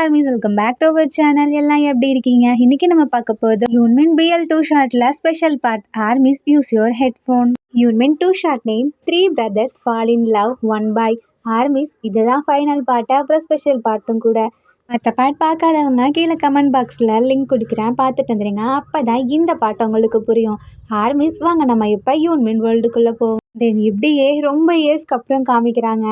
Armies welcome back to our channel. எல்லாம் எப்படி இருக்கீங்க? இன்னைக்கு நம்ம பார்க்க போகுது யூன்மின் BL2 ஷார்ட்ல special part ARMYs use your headphone. Yoonmin 2 short name 3 brothers fall in love one by ARMYs. இதுதான் ஃபைனல் பார்ட்டு, அப்புறம் ஸ்பெஷல் பார்ட்டும் கூட. மற்ற பார்ட் பார்க்காதவங்க கீழே கமெண்ட் பாக்ஸில் லிங்க் கொடுக்குறேன், பார்த்துட்டு வந்துடுங்க. அப்போ தான் இந்த பாட்டு உங்களுக்கு புரியும். ஆர்மிஸ் வாங்க நம்ம இப்போ யூன்மின் வேர்ல்டுக்குள்ளே போவோம். தென் இப்படியே ரொம்ப இயர்ஸ்க்கு அப்புறம் காமிக்கிறாங்க.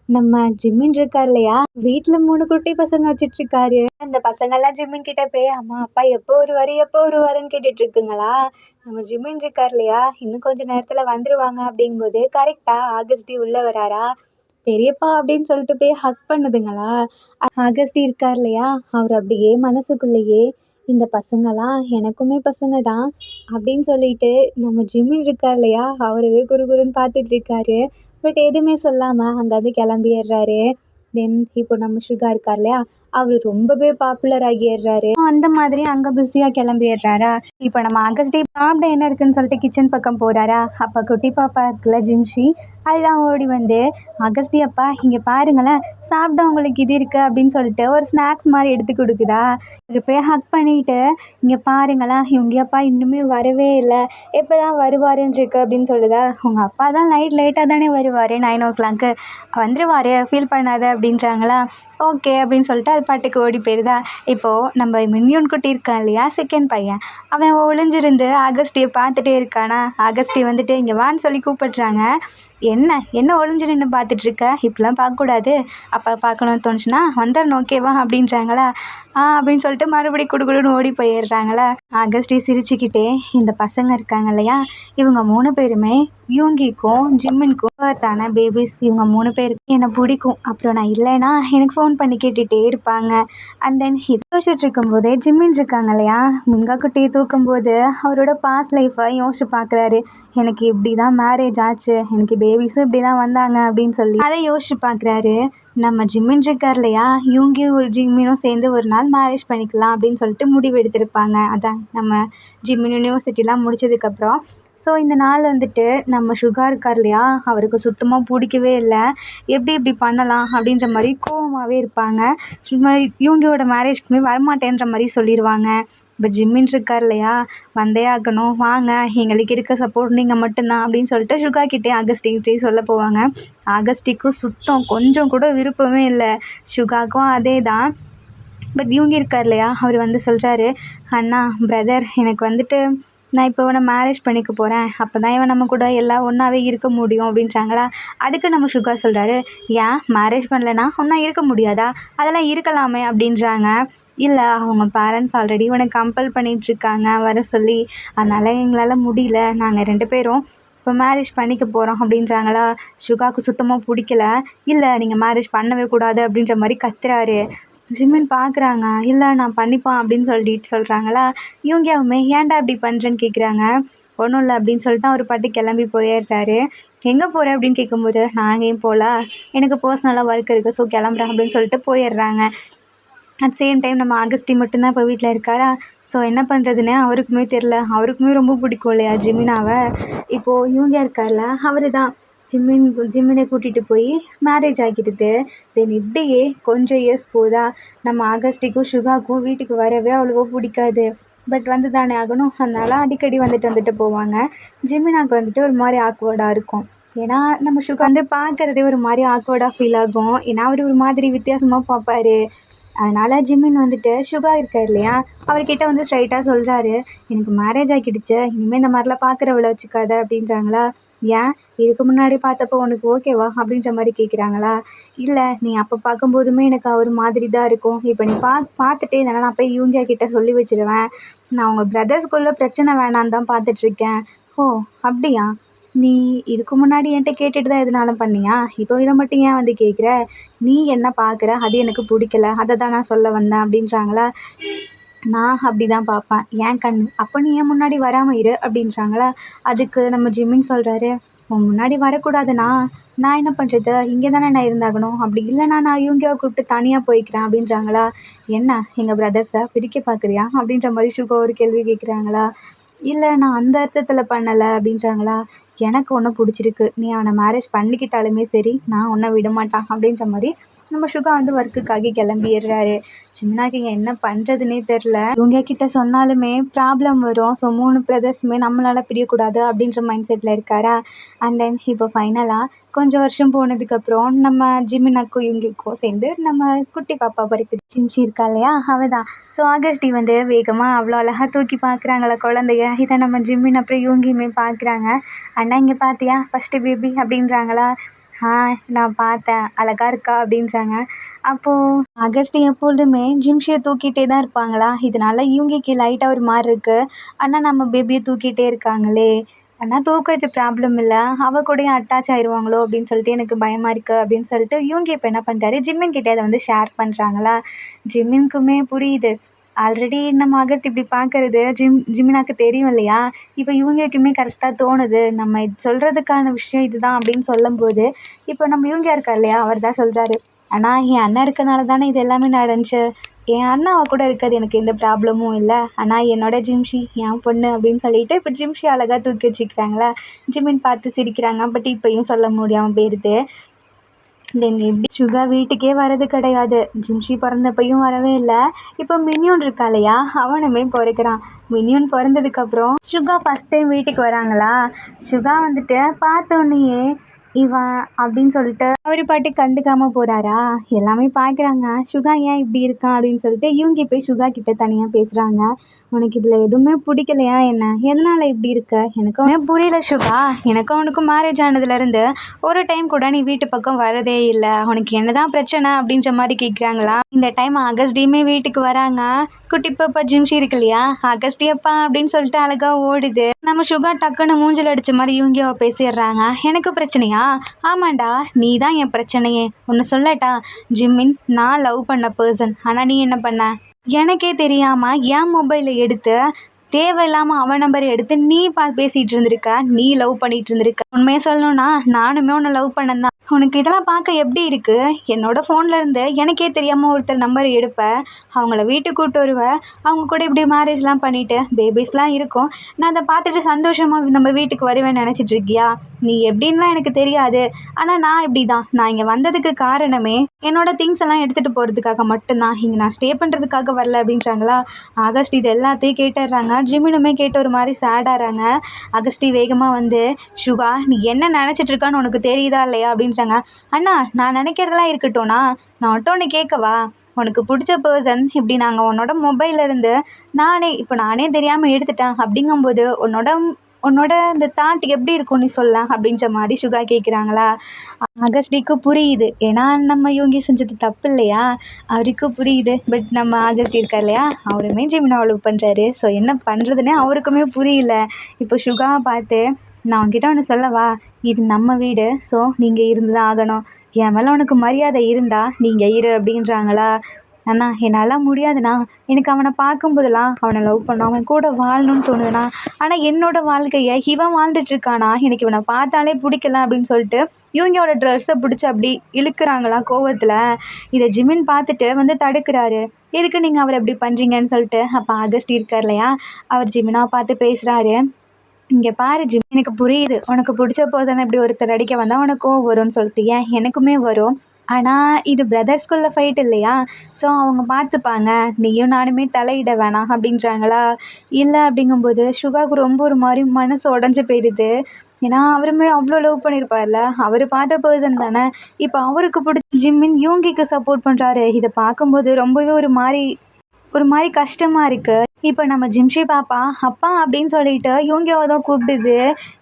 நம்ம ஜிம்மின் இருக்கார் இல்லையா, வீட்டில் 3 குட்டி பசங்க வச்சிட்ருக்காரு. அந்த பசங்கள்லாம் ஜிம்மின் கிட்ட போய் அம்மா அப்பா எப்போ வருவாருன்னு கேட்டுட்டு இருக்குங்களா. நம்ம ஜிம்மின் இருக்கார் இல்லையா, இன்னும் கொஞ்சம் நேரத்தில் வந்துடுவாங்க அப்படிங்கும்போது கரெக்டாக ஆகஸ்டி உள்ளே வராரா. பெரியப்பா அப்படின்னு சொல்லிட்டு போய் ஹக் பண்ணுதுங்களா. ஆகஸ்டி இருக்கார் இல்லையா, அவர் அப்படியே மனசுக்குள்ளேயே இந்த பசங்களாம் எனக்குமே பசங்க தான் அப்படின்னு சொல்லிட்டு நம்ம ஜிம்மின் இருக்கார் இல்லையா, அவரவே குறுகுறுன்னு பார்த்துட்டு இருக்காரு. பட் எதுவுமே சொல்லாமல் அங்கேருந்து கிளம்பிடுறாரு. தென் இப்போ நம்ம சுகா இருக்கார் இல்லையா, அவர் ரொம்பவே பாப்புலர் ஆகிடுறாரு. அந்த மாதிரி அங்கே பிஸியாக கிளம்பிடுறாரா. இப்போ நம்ம ஆகஸ்டி சாப்பிட என்ன இருக்குன்னு சொல்லிட்டு கிச்சன் பக்கம் போகிறாரா. அப்போ குட்டி பாப்பா இருக்குல்ல ஜிம்ஷி, அதுதான் ஓடி வந்து ஆகஸ்டி அப்பா இங்கே பாருங்களேன், சாப்பிட உங்களுக்கு இது இருக்குது அப்படின்னு சொல்லிட்டு ஒரு ஸ்நாக்ஸ் மாதிரி எடுத்து கொடுக்குதா. இது போய் ஹக் பண்ணிட்டு இங்கே பாருங்களேன், இவங்க அப்பா இன்னுமே வரவே இல்லை, எப்போ தான் வருவாருன்னு இருக்கு அப்படின்னு சொல்லுதா. உங்கள் அப்பா தான் லேட்டாக தானே வருவார், 9 o'clock வந்துடுவார், ஃபீல் பண்ணாத அப்படின்றாங்களா. ஓகே அப்படின்னு சொல்லிட்டு அது பாட்டுக்கு ஓடி போயிருதா. இப்போது நம்ம மின்யூன் குட்டி இருக்கான் இல்லையா, செகண்ட் பையன், அவன் ஒளிஞ்சிருந்து ஆகஸ்டியை பார்த்துட்டே இருக்கானா. ஆகஸ்டி வந்துட்டு இங்கே வான்னு சொல்லி கூப்பிடுறாங்க. என்ன ஒளிஞ்சு நின்று பார்த்துட்ருக்க, இப்படிலாம் பார்க்கக்கூடாது, அப்போ பார்க்கணுன்னு தோணுச்சுன்னா வந்துடணும் ஓகேவா அப்படின்றாங்களா. அப்படின்னு சொல்லிட்டு மறுபடியும் குடுகுடுன்னு ஓடி போயிடுறாங்களா. ஆகஸ்டி சிரிச்சுக்கிட்டே இந்த பசங்க இருக்காங்க இல்லையா, இவங்க 3 பேருமே யூங்கிக்கும் ஜிம்மினுக்கும் தான பேபிஸ், இவங்க 3 பேருக்கு என்னை பிடிக்கும், அப்புறம் நான் இல்லைன்னா எனக்கு ஃபோன் பண்ணி கேட்டுகிட்டே இருப்பாங்க. அண்ட் தென் இது யோசிச்சுட்டு இருக்கும்போதே ஜிம்மின் இருக்காங்க இல்லையா, மின்கா குட்டியை தூக்கும்போது அவரோட பாஸ்ட் லைஃப்பை யோசிச்சு பார்க்குறாரு. எனக்கு இப்படி தான் மேரேஜ் ஆச்சு, எனக்கு பேபிஸும் இப்படி தான் வந்தாங்க அப்படின்னு சொல்லி அதை யோசிச்சு பார்க்குறாரு. நம்ம ஜிம்மின் இருக்கார் இல்லையா, இவங்க ஜிம்மினும் சேர்ந்து ஒரு நாள் மேரேஜ் பண்ணிக்கலாம் அப்படின்னு சொல்லிட்டு முடிவு எடுத்திருப்பாங்க. அதான் நம்ம ஜிம்மின் யூனிவர்சிட்டிலாம் முடிச்சதுக்கப்புறம். ஸோ இந்த நாள் வந்துட்டு நம்ம சுகா இருக்கார் இல்லையா, அவருக்கு சுத்தமாக பிடிக்கவே இல்லை. எப்படி இப்படி பண்ணலாம் அப்படின்ற மாதிரி கோவமாகவே இருப்பாங்க. இவங்களோட மேரேஜ்க்குமே வரமாட்டேன்ற மாதிரி சொல்லிடுவாங்க. இப்போ ஜிம்மின் இருக்கார் இல்லையா, வந்தே ஆகணும், வாங்க எங்களுக்கு இருக்க சப்போர்ட் நீங்கள் மட்டும்தான் அப்படின்னு சொல்லிட்டு சுகா கிட்டே ஆகஸ்டிக்கிட்டே சொல்ல போவாங்க. ஆகஸ்டிக்கும் சுத்தம் கொஞ்சம் கூட விருப்பமே இல்லை, சுகாக்கும் அதே தான். பட் இவங்க இருக்கார் இல்லையா, அவர் வந்து சொல்கிறாரு, அண்ணா பிரதர் எனக்கு வந்துட்டு நான் இப்போ இவனை மேரேஜ் பண்ணிக்க போகிறேன், அப்போ தான் இவன் நம்ம கூட எல்லாம் ஒன்றாவே இருக்க முடியும் அப்படின்றாங்களா. அதுக்கு நம்ம சுகா சொல்கிறாரு, ஏன் மேரேஜ் பண்ணலைன்னா ஒன்றா இருக்க முடியாதா, அதெல்லாம் இருக்கலாமே அப்படின்றாங்க. இல்லை அவங்க பேரண்ட்ஸ் ஆல்ரெடி இவனை கம்பல் பண்ணிகிட்ருக்காங்க வர சொல்லி, அதனால் எங்களால் முடியல, நாங்கள் 2 பேரும் இப்போ மேரேஜ் பண்ணிக்க போகிறோம் அப்படின்றாங்களா. சுகாவுக்கு சுத்தமாக பிடிக்கல. இல்லை நீங்கள் மேரேஜ் பண்ணவே கூடாது அப்படின்ற மாதிரி கத்துறாரு. ஜிம்மின் பார்க்குறாங்க, இல்லை நான் பண்ணிப்பான் அப்படின்னு சொல்லிட்டு சொல்கிறாங்களா. இவங்கவுமே ஏன்டா இப்படி பண்ணுறேன்னு கேட்குறாங்க. ஒன்றும் இல்லை அப்படின்னு சொல்லிட்டு அவர் பாட்டு கிளம்பி போயிடுறாரு. எங்கே போகிறேன் அப்படின்னு கேட்கும்போது நான் எங்கேயும் போகல, எனக்கு பர்சனலாக ஒர்க் இருக்குது, ஸோ கிளம்புறேன் அப்படின்னு சொல்லிட்டு போயிடுறாங்க. அட் சேம் டைம் நம்ம ஆகஸ்டி மட்டும்தான் இப்போ வீட்டில் இருக்காரா. ஸோ என்ன பண்ணுறதுன்னு அவருக்குமே தெரில. அவருக்குமே ரொம்ப பிடிக்கும் இல்லையா ஜிம்மினாவை. இப்போது இவங்க இருக்கார்ல, அவர் தான் ஜிம்மினை கூட்டிகிட்டு போய் மேரேஜ் ஆகிடுது. தென் இப்படியே கொஞ்சம் இயர்ஸ் போதா. நம்ம ஆகஸ்டிக்கும் சுகாக்கும் வீட்டுக்கு வரவே அவ்வளோவா பிடிக்காது. பட் வந்து தானே ஆகணும், அதனால் அடிக்கடி வந்துட்டு போவாங்க. ஜிம்மினாவுக்கு வந்துட்டு ஒரு மாதிரி ஆக்வர்டாக இருக்கும். ஏன்னா நம்ம சுகா வந்து பார்க்குறதே ஒரு மாதிரி ஆக்வர்டாக ஃபீல் ஆகும். ஏன்னா அவர் ஒரு மாதிரி வித்தியாசமாக பார்ப்பார். அதனால் ஜிம்மின் வந்துட்டு சுகா இருக்கார் இல்லையா, அவர்கிட்ட வந்து ஸ்ட்ரைட்டாக சொல்கிறாரு, எனக்கு மேரேஜ் ஆகிடுச்சு, இனிமேல் இந்த மாதிரிலாம் பார்க்குறவளை வச்சுக்காத அப்படின்றாங்களா. ஏன் இதுக்கு முன்னாடி பார்த்தப்போ உனக்கு ஓகேவா அப்படின்ற மாதிரி கேட்குறாங்களா. இல்லை நீ அப்போ பார்க்கும்போதுமே எனக்கு ஒரு மாதிரி தான் இருக்கும், இப்போ நீ பார்த்துட்டே தானே, நான் போய் இவங்க கிட்ட சொல்லி வச்சிடுவேன், நான் உங்கள் பிரதர்ஸ்குள்ளே பிரச்சனை வேணான்னு தான் பார்த்துட்ருக்கேன். ஓ அப்படியா, நீ இதுக்கு முன்னாடி என்கிட்ட கேட்டுட்டு தான் எதுனாலும் பண்ணியா, இப்போ இதை மட்டும் ஏன் வந்து கேட்குற, நீ என்ன பார்க்குற அது எனக்கு பிடிக்கல, அதை தான் நான் சொல்ல வந்தேன் அப்படின்றாங்களா. நான் அப்படி தான் பார்ப்பேன், ஏன் கண், அப்போ நீ ஏன் முன்னாடி வராமல் இரு அப்படின்றாங்களா. அதுக்கு நம்ம ஜிம்மின் சொல்கிறாரு, உன் முன்னாடி வரக்கூடாதுண்ணா, நான் என்ன பண்ணுறது, இங்கே தானே நான் இருந்தாகணும், அப்படி இல்லைனா நான் இவங்க கூப்பிட்டு தனியாக போய்க்கிறேன் அப்படின்றாங்களா. என்ன எங்கள் பிரதர்ஸை பிரிக்க பார்க்குறியா அப்படின்ற மாதிரி சுகா ஒரு கேள்வி கேட்குறாங்களா. இல்லை நான் அந்த அர்த்தத்தில் பண்ணலை அப்படின்றாங்களா. எனக்கு ஒன்று பிடிச்சிருக்கு, நீ அவனை மேரேஜ் பண்ணிக்கிட்டாலுமே சரி நான் உன்னை விட மாட்டான் அப்படின்ற மாதிரி நம்ம சுகா வந்து ஒர்க்குக்காகி கிளம்பிடுறாரு. ஜிம்னாக்கு இங்கே என்ன பண்ணுறதுனே தெரில. இவங்க கிட்ட சொன்னாலுமே ப்ராப்ளம் வரும். ஸோ 3 பிரதர்ஸுமே நம்மளால் பிரியக்கூடாது அப்படின்ற மைண்ட் செட்டில் இருக்காரா. அண்ட் தென் இப்போ ஃபைனலாக கொஞ்சம் வருஷம் போனதுக்கப்புறம் நம்ம ஜிமினாக்கும் இவங்களுக்கும் சேர்ந்து நம்ம குட்டி பாப்பா பிறகு ஜிம்ஷி இருக்கா இல்லையா, அவள் தான். ஸோ ஆகஸ்டி வந்து வேகமாக அவ்வளோ அழகாக தூக்கி பார்க்குறாங்களா குழந்தைய. இதை நம்ம ஜிம்மின் அப்புறம் இவங்கியுமே பார்க்குறாங்க. அண்ணா இங்கே பார்த்தியா ஃபஸ்ட்டு பேபி அப்படின்றாங்களா. நான் பார்த்தேன், அழகா இருக்கா அப்படின்றாங்க. அப்போது ஆகஸ்ட் எப்பொழுதுமே ஜிம்ஷியை தூக்கிட்டே தான் இருப்பாங்களா. இதனால இவங்களுக்கு லைட்டாக ஒரு மாதிரி இருக்குது. ஆனால் நம்ம பேபியை தூக்கிட்டே இருக்காங்களே, ஆனால் தூக்கிறது ப்ராப்ளம் இல்லை, அவள் கூடயும் அட்டாச் ஆயிடுவாங்களோ அப்படின்னு சொல்லிட்டு எனக்கு பயமாக இருக்குது அப்படின்னு சொல்லிட்டு இவங்க இப்போ என்ன பண்ணுறாரு, ஜிம்மின் கிட்டே அதை வந்து ஷேர் பண்ணுறாங்களா. ஜிம்மின்க்குமே புரியுது, ஆல்ரெடி நம்ம ஆகஸ்ட் இப்படி பார்க்கறது ஜிமினாக்கு தெரியும் இல்லையா. இப்போ இவங்களுக்குமே கரெக்டாக தோணுது, நம்ம இது சொல்கிறதுக்கான விஷயம் இதுதான் அப்படின்னு சொல்லும்போது இப்போ நம்ம இவங்க இருக்கார் இல்லையா, அவர் தான் சொல்கிறாரு, ஆனால் என் அண்ணன் இருக்கனால தானே இது எல்லாமே நடந்துச்சு. என் அண்ணாவை கூட இருக்கிறது எனக்கு எந்த ப்ராப்ளமும் இல்லை. ஆனால் என்னோட ஜிம்ஷி என் பொண்ணு அப்படின்னு சொல்லிட்டு இப்போ ஜிம்ஷி அழகாக தூக்கி வச்சுக்கிறாங்களா. ஜிமின் பார்த்து சிரிக்கிறாங்க. பட் இப்போயும் சொல்ல முடியாமல் போயிடுது. தென் எப்படி சுகா வீட்டுக்கே வரது கிடையாது. ஜிம்ஷி பிறந்தப்பையும் வரவே இல்லை. இப்போ மின்யூன் இருக்கா இல்லையா, அவனுமே பிறக்கிறான். மின்யூன் பிறந்ததுக்கப்புறம் சுகா ஃபஸ்ட் டைம் வீட்டுக்கு வராங்களா. சுகா வந்துட்டு பார்த்தோன்னையே இவன் அப்படின்னு சொல்லிட்டு அவர் பாட்டு கண்டுக்காமல் போகிறாரா. எல்லாமே பார்க்குறாங்க, சுகா ஏன் இப்படி இருக்கான் அப்படின்னு சொல்லிட்டு இவங்க போய் சுகா கிட்ட தனியாக பேசுகிறாங்க. உனக்கு இதில் எதுவுமே பிடிக்கலையா என்ன, எதனால் இப்படி இருக்க, எனக்கும் புரியல சுகா. எனக்கும் அவனுக்கும் மேரேஜ் ஆனதுலேருந்து ஒரு டைம் கூட நீ வீட்டு பக்கம் வரதே இல்லை, உனக்கு என்னதான் பிரச்சனை அப்படின்ற மாதிரி கேட்குறாங்களா. இந்த டைம் ஆகஸ்டியுமே வீட்டுக்கு வராங்க. குட்டி பாப்பா ஜிம்ஷி இருக்கு இல்லையா, ஆகஸ்டி அப்பா அப்படின்னு சொல்லிட்டு அழகாக ஓடுது. நம்ம சுகா டக்குன்னு மூஞ்சில் அடித்த மாதிரி இவங்க பேசிடுறாங்க. எனக்கு பிரச்சனையா, ஆமாண்டா நீ தான் என் பிரச்சனையே. ஒன்று சொல்லட்டா, ஜிம்மின் நான் லவ் பண்ண பர்சன். ஆனால் நீ என்ன பண்ண, எனக்கே தெரியாமல் என் மொபைலை எடுத்து தேவையில்லாமல் அவன் நம்பரை எடுத்து நீ பேசிகிட்டு இருந்திருக்க, நீ லவ் பண்ணிகிட்டு இருந்திருக்க. உண்மையை சொல்லணும்னா நானுமே உன்னை லவ் பண்ணேன் தான். உனக்கு இதெல்லாம் பார்க்க எப்படி இருக்குது, என்னோடய ஃபோனில் இருந்து எனக்கே தெரியாமல் ஒருத்தர் நம்பர் எடுப்பேன், அவங்கள வீட்டுக்கு கூப்பிட்டு வருவேன், அவங்க கூட இப்படி மேரேஜ்லாம் பண்ணிவிட்டு பேபிஸ்லாம் இருக்கும், நான் அதை பார்த்துட்டு சந்தோஷமாக நம்ம வீட்டுக்கு வருவேன்னு நினச்சிட்டு இருக்கியா. நீ எப்படின்லாம் எனக்கு தெரியாது, ஆனால் நான் இப்படி தான். நான் இங்கே வந்ததுக்கு காரணமே என்னோடய திங்ஸ் எல்லாம் எடுத்துகிட்டு போகிறதுக்காக மட்டும்தான், இங்கே நான் ஸ்டே பண்ணுறதுக்காக வரல அப்படின்றாங்களா. ஆகஸ்ட் இது எல்லாத்தையும் கேட்டுடுறாங்க. ஜிமினுமே கேட்டு ஒரு மாதிரி சேடாகிறாங்க. ஆகஸ்டி வேகமாக வந்து சுகா நீ என்ன நினச்சிட்டு இருக்கான்னு உனக்கு தெரியுதா இல்லையா அப்படின்றாங்க. அண்ணா நான் நினைக்கிறதெல்லாம் இருக்கட்டும்ண்ணா, நான் மட்டும் ஒன்று கேட்கவா, உனக்கு பிடிச்ச பர்சன் இப்படி நாங்கள் உன்னோட மொபைலில் இருந்து நானே தெரியாமல் எடுத்துட்டேன் அப்படிங்கும்போது உன்னோட இந்த தாட் எப்படி இருக்கும் நீ சொல்ல அப்படின்ற மாதிரி சுகா கேட்குறாங்களா. ஆகஸ்டிக்கு புரியுது, ஏன்னா நம்ம இவங்க செஞ்சது தப்பு இல்லையா, அவருக்கு புரியுது. பட் நம்ம ஆகஸ்ட் இருக்கார் இல்லையா, அவருமே ஜிமினா லவ் பண்ணுறாரு. ஸோ என்ன பண்ணுறதுன்னு அவருக்குமே புரியல. இப்போ சுகாவை பார்த்து நான் உங்ககிட்ட ஒன்று சொல்லவா, இது நம்ம வீடு, ஸோ நீங்கள் இருந்து தான் ஆகணும், என் மேலே உனக்கு மரியாதை இருந்தால் நீங்கள் இரு அப்படின்றாங்களா. அண்ணா என்னால் முடியாதுண்ணா, எனக்கு அவனை பார்க்கும்போதெல்லாம் அவனை லவ் பண்ண அவன் கூட வாழணும்னு தோணுதுண்ணா, ஆனால் என்னோடய வாழ்க்கையை இவன் வாழ்ந்துட்டுருக்கானா, எனக்கு இவனை பார்த்தாலே பிடிக்கல அப்படின்னு சொல்லிட்டு இவங்களோட ட்ரெஸ்ஸை பிடிச்சி அப்படி இழுக்கிறாங்களாம் கோவத்தில். இதை ஜிமின் பார்த்துட்டு வந்து தடுக்கிறாரு. எதுக்கு நீங்கள் அவரை எப்படி பண்ணுறீங்கன்னு சொல்லிட்டு. அப்போ ஆகஸ்ட் இருக்கார் இல்லையா, அவர் ஜிமினா பார்த்து பேசுகிறாரு. இங்கே பாரு ஜிம், எனக்கு புரியுது உனக்கு பிடிச்ச பர்சன் இப்படி ஒருத்தர் அடிக்க வந்தால் உனக்கும் வரும்னு சொல்லிட்டு, ஏன் எனக்குமே வரும், ஆனால் இது பிரதர்ஸ்குள்ளே ஃபைட் இல்லையா, ஸோ அவங்க பார்த்துப்பாங்க, நீயும் நானுமே தலையிட வேணாம் அப்படின்றாங்களா. இல்லை அப்படிங்கும்போது சுகாவுக்கு ரொம்ப ஒரு மாதிரி மனசு உடஞ்சி போயிடுது. ஏன்னா அவருமே அவ்வளோ லவ் பண்ணியிருப்பார்ல, அவர் பார்த்த பர்சன் தானே. இப்போ அவருக்கு பிடிச்ச ஜிம்மின் யூங்கிக்கு சப்போர்ட் பண்ணுறாரு. இதை பார்க்கும்போது ரொம்பவே ஒரு மாதிரி கஷ்டமாக இருக்குது. இப்போ நம்ம ஜிம்ஷி பாப்பா அப்பா அப்படின்னு சொல்லிட்டு இவங்கவை தான் கூப்பிடுது.